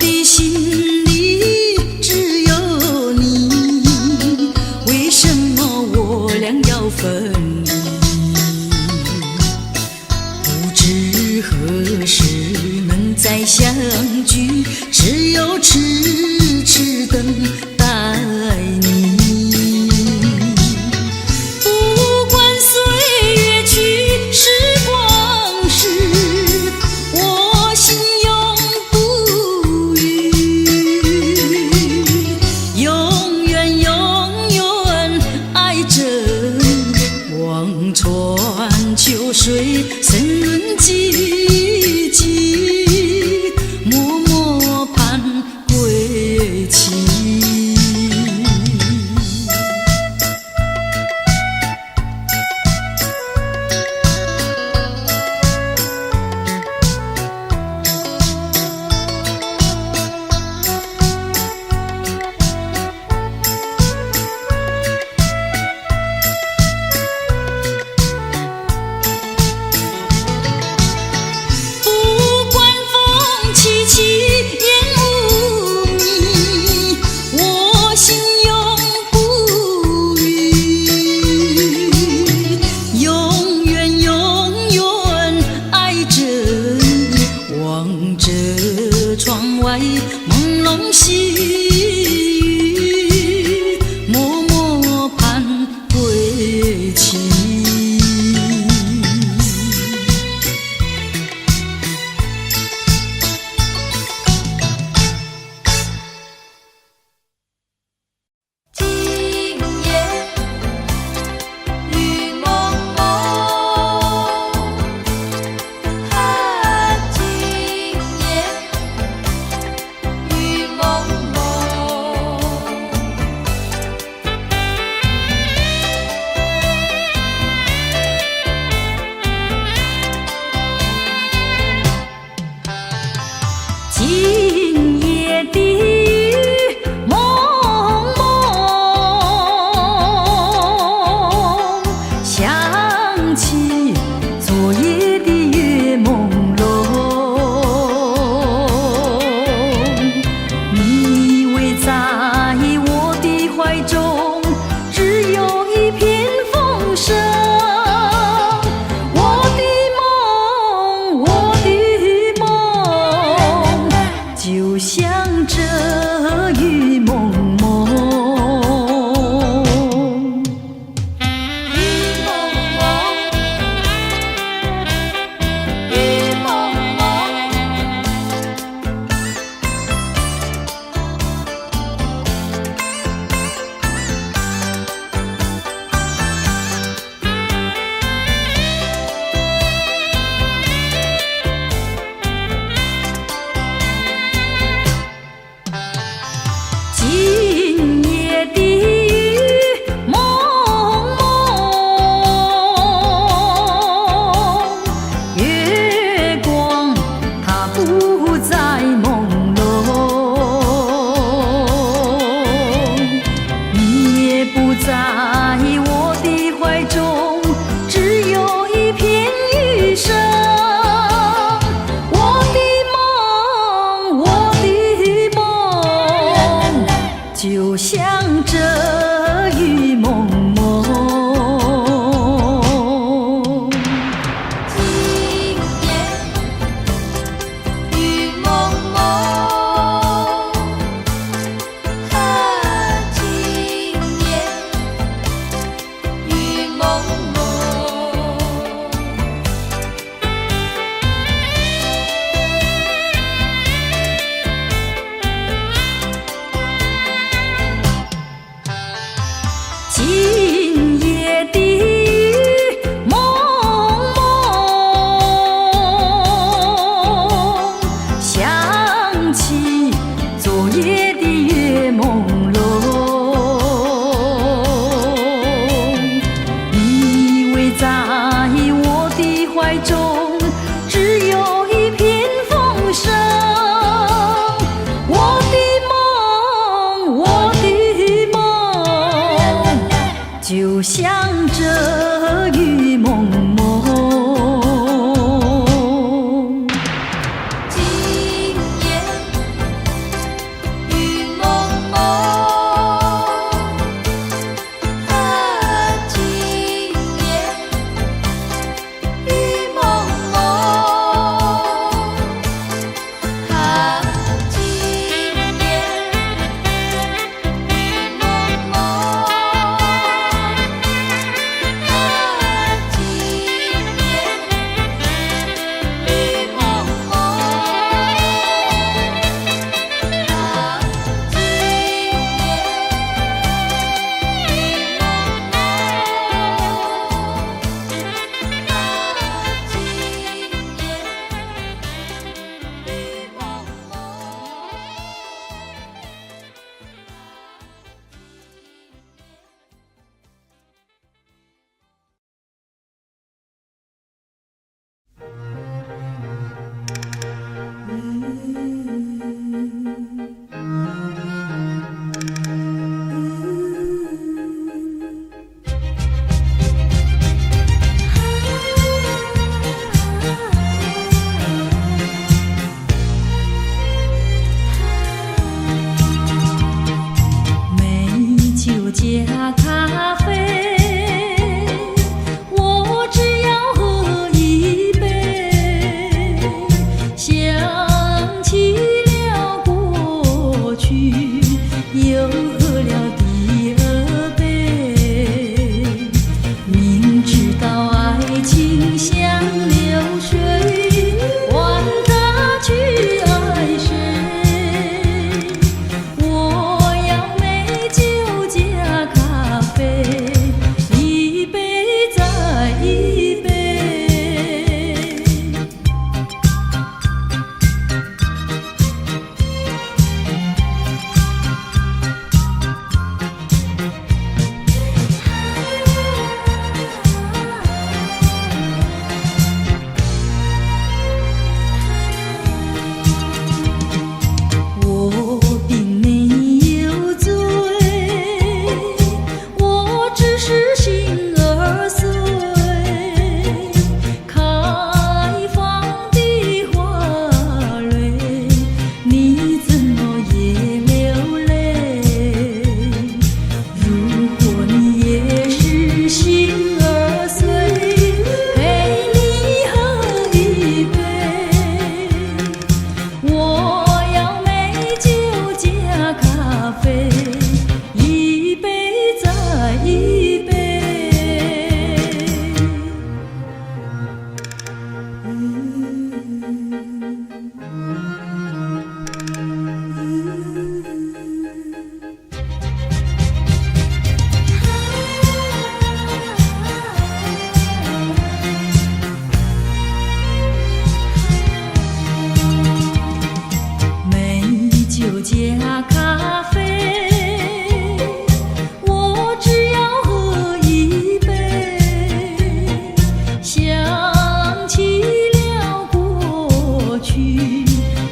的心里只有你，为什么我俩要分离？不知何时能再相聚，只有痴痴等待你。不管岁月去，时光逝，我心永不渝，永远永远爱着你，望穿秋水，深润寂寂，默默盼归期。窗外朦胧细雨，默默盼归期。今夜雨蒙蒙，啊，今夜雨蒙蒙。今夜的雨蒙蒙，想起昨夜的月朦胧。你依偎在我的怀中，只有一片风声。我的梦，我的梦，就像这雨蒙蒙。雨蒙蒙，雨蒙蒙。今夜的雨蒙蒙，月光它不再朦胧，你也不在我的怀中，只有一片雨声。我的梦，我的梦，就像这雨蒙蒙。今夜雨蒙蒙，啊，今夜雨蒙蒙。今夜的雨蒙蒙，想起昨夜的月朦胧。你依偎在我的怀中，只有一片风声。我的梦，我的梦，就像这雨蒙蒙。今夜加咖啡，我只要喝一杯，想起了过去，又喝了第二杯，明知道爱情像流水，管它去爱谁，我要美酒加咖啡，一杯再一杯。我并没有醉，我只是心儿碎。开放的花蕊，你怎么也流泪？如果你也是心儿碎，陪你喝一杯。我要美酒加咖啡，一杯再一杯。美酒加咖啡，我只要喝一杯，想起了过去，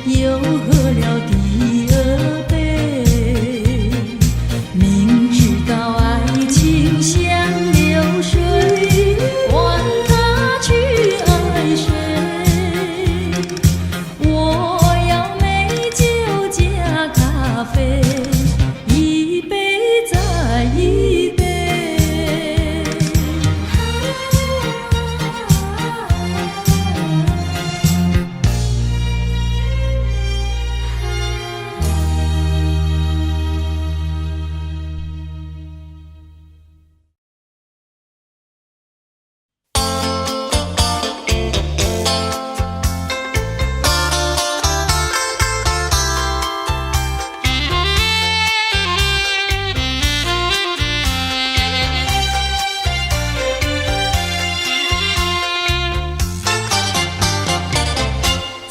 又喝了第二杯，明知道爱情像流水，管它去爱谁，我要美酒加咖啡，一杯再一杯。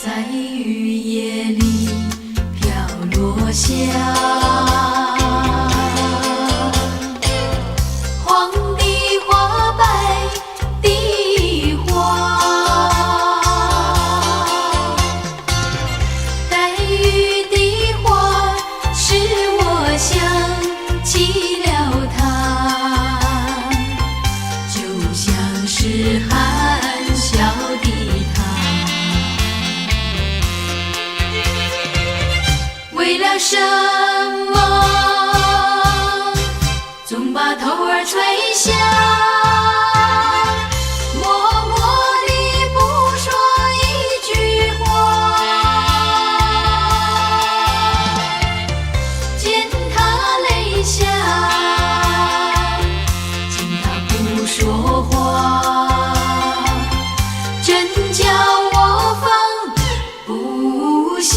在雨夜里飘落下黄的花，白的花，带雨的花使我想起了他，就像是含笑的他。为了什么总把头儿垂下，默默地不说一句话，见他泪下，见他不说话，真叫我放不下。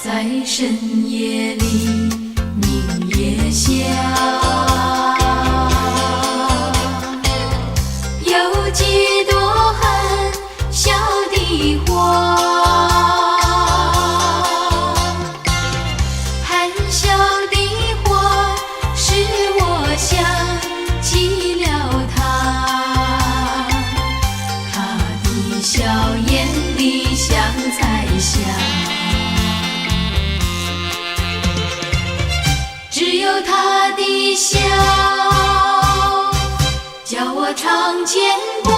在深夜里，明月下，有几朵含笑的花，含笑的花使我想起了他，他的笑眼里像彩霞。只有他的笑。我常牵挂，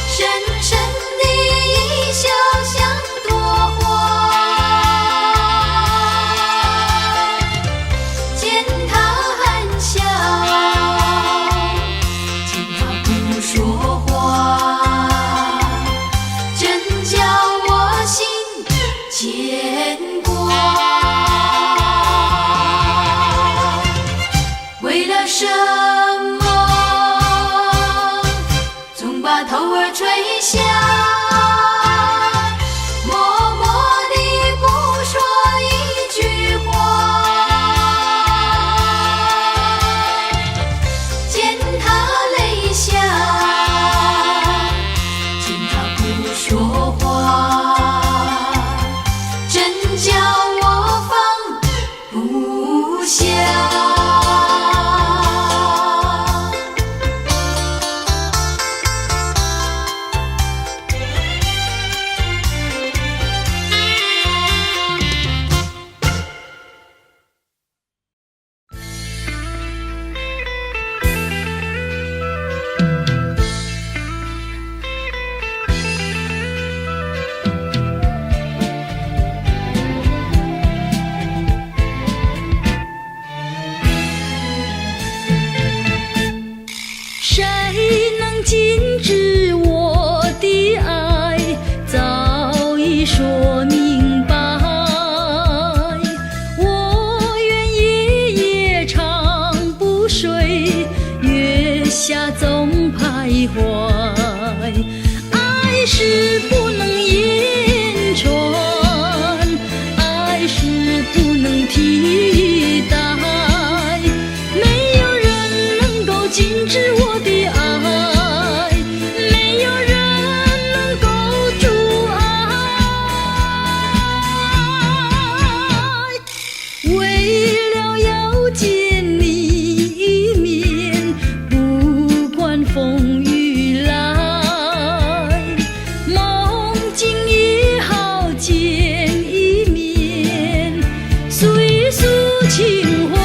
深深的一笑像朵花，见他含笑，见他不说话，真叫我心牵挂。为了什么总把头儿垂下，默默地不说一句话，见他泪下，见他不说话，真叫我放不下。谁能禁止我的爱？早已说明白。我愿夜夜长不睡，月下总徘徊。爱是不能言传，爱是不能替代。没有人能够禁止我的爱，没有人能够阻碍。为了要见你一面，不管风雨来，梦境也好见一面，诉一诉情怀。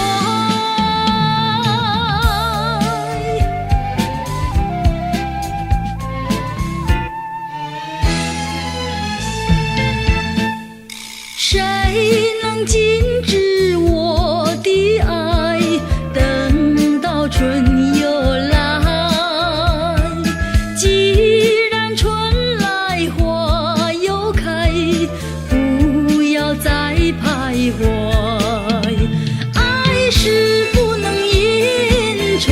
谁能禁止我的爱？等到春又来，既然春来花又开，不要再徘徊。爱是不能言传，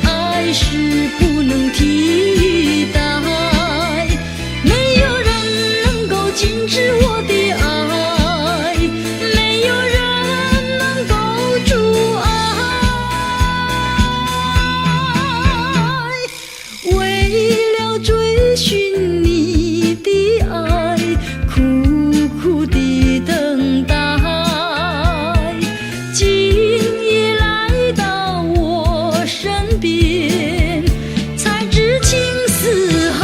爱是不能替代。没有人能够禁止我的爱，没有人能够阻碍。为了追寻你的爱，苦苦地等待，今夜来到我身边，才知情似海。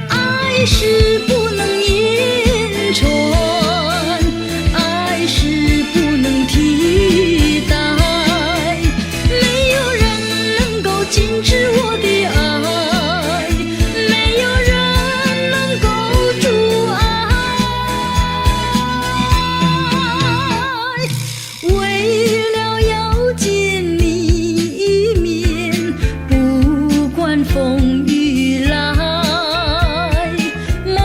爱是不能言传，爱是不能替代。没有人能够禁止我的爱，没有人能够阻碍。为了要见你一面，不管风雨来，梦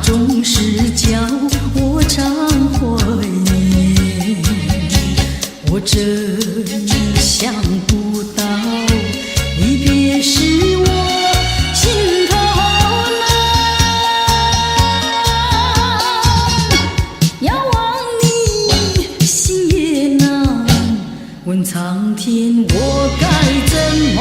总是叫我常怀念。我真想不到离别时我心头难，遥望你心也难，问苍天我该怎么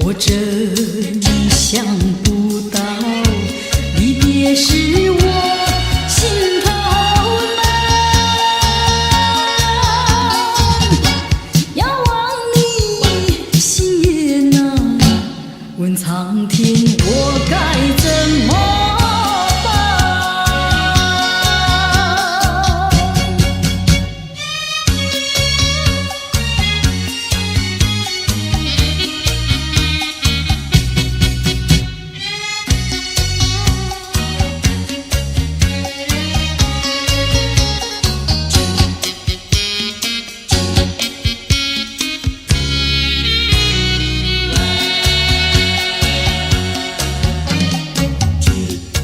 我真想不到离别时我心头难，遥望你心也难，问苍天我该怎么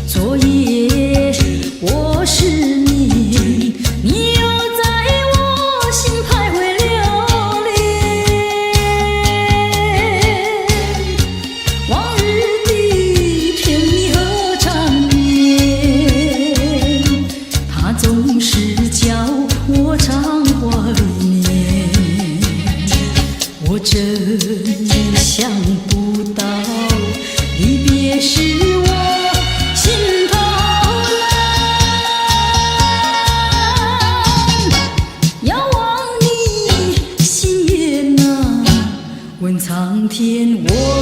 昨夜我失眠，你又在我心徘徊流连。往日的甜蜜和缠绵，它总是叫我常怀念。我真想不到离别时我问苍天，我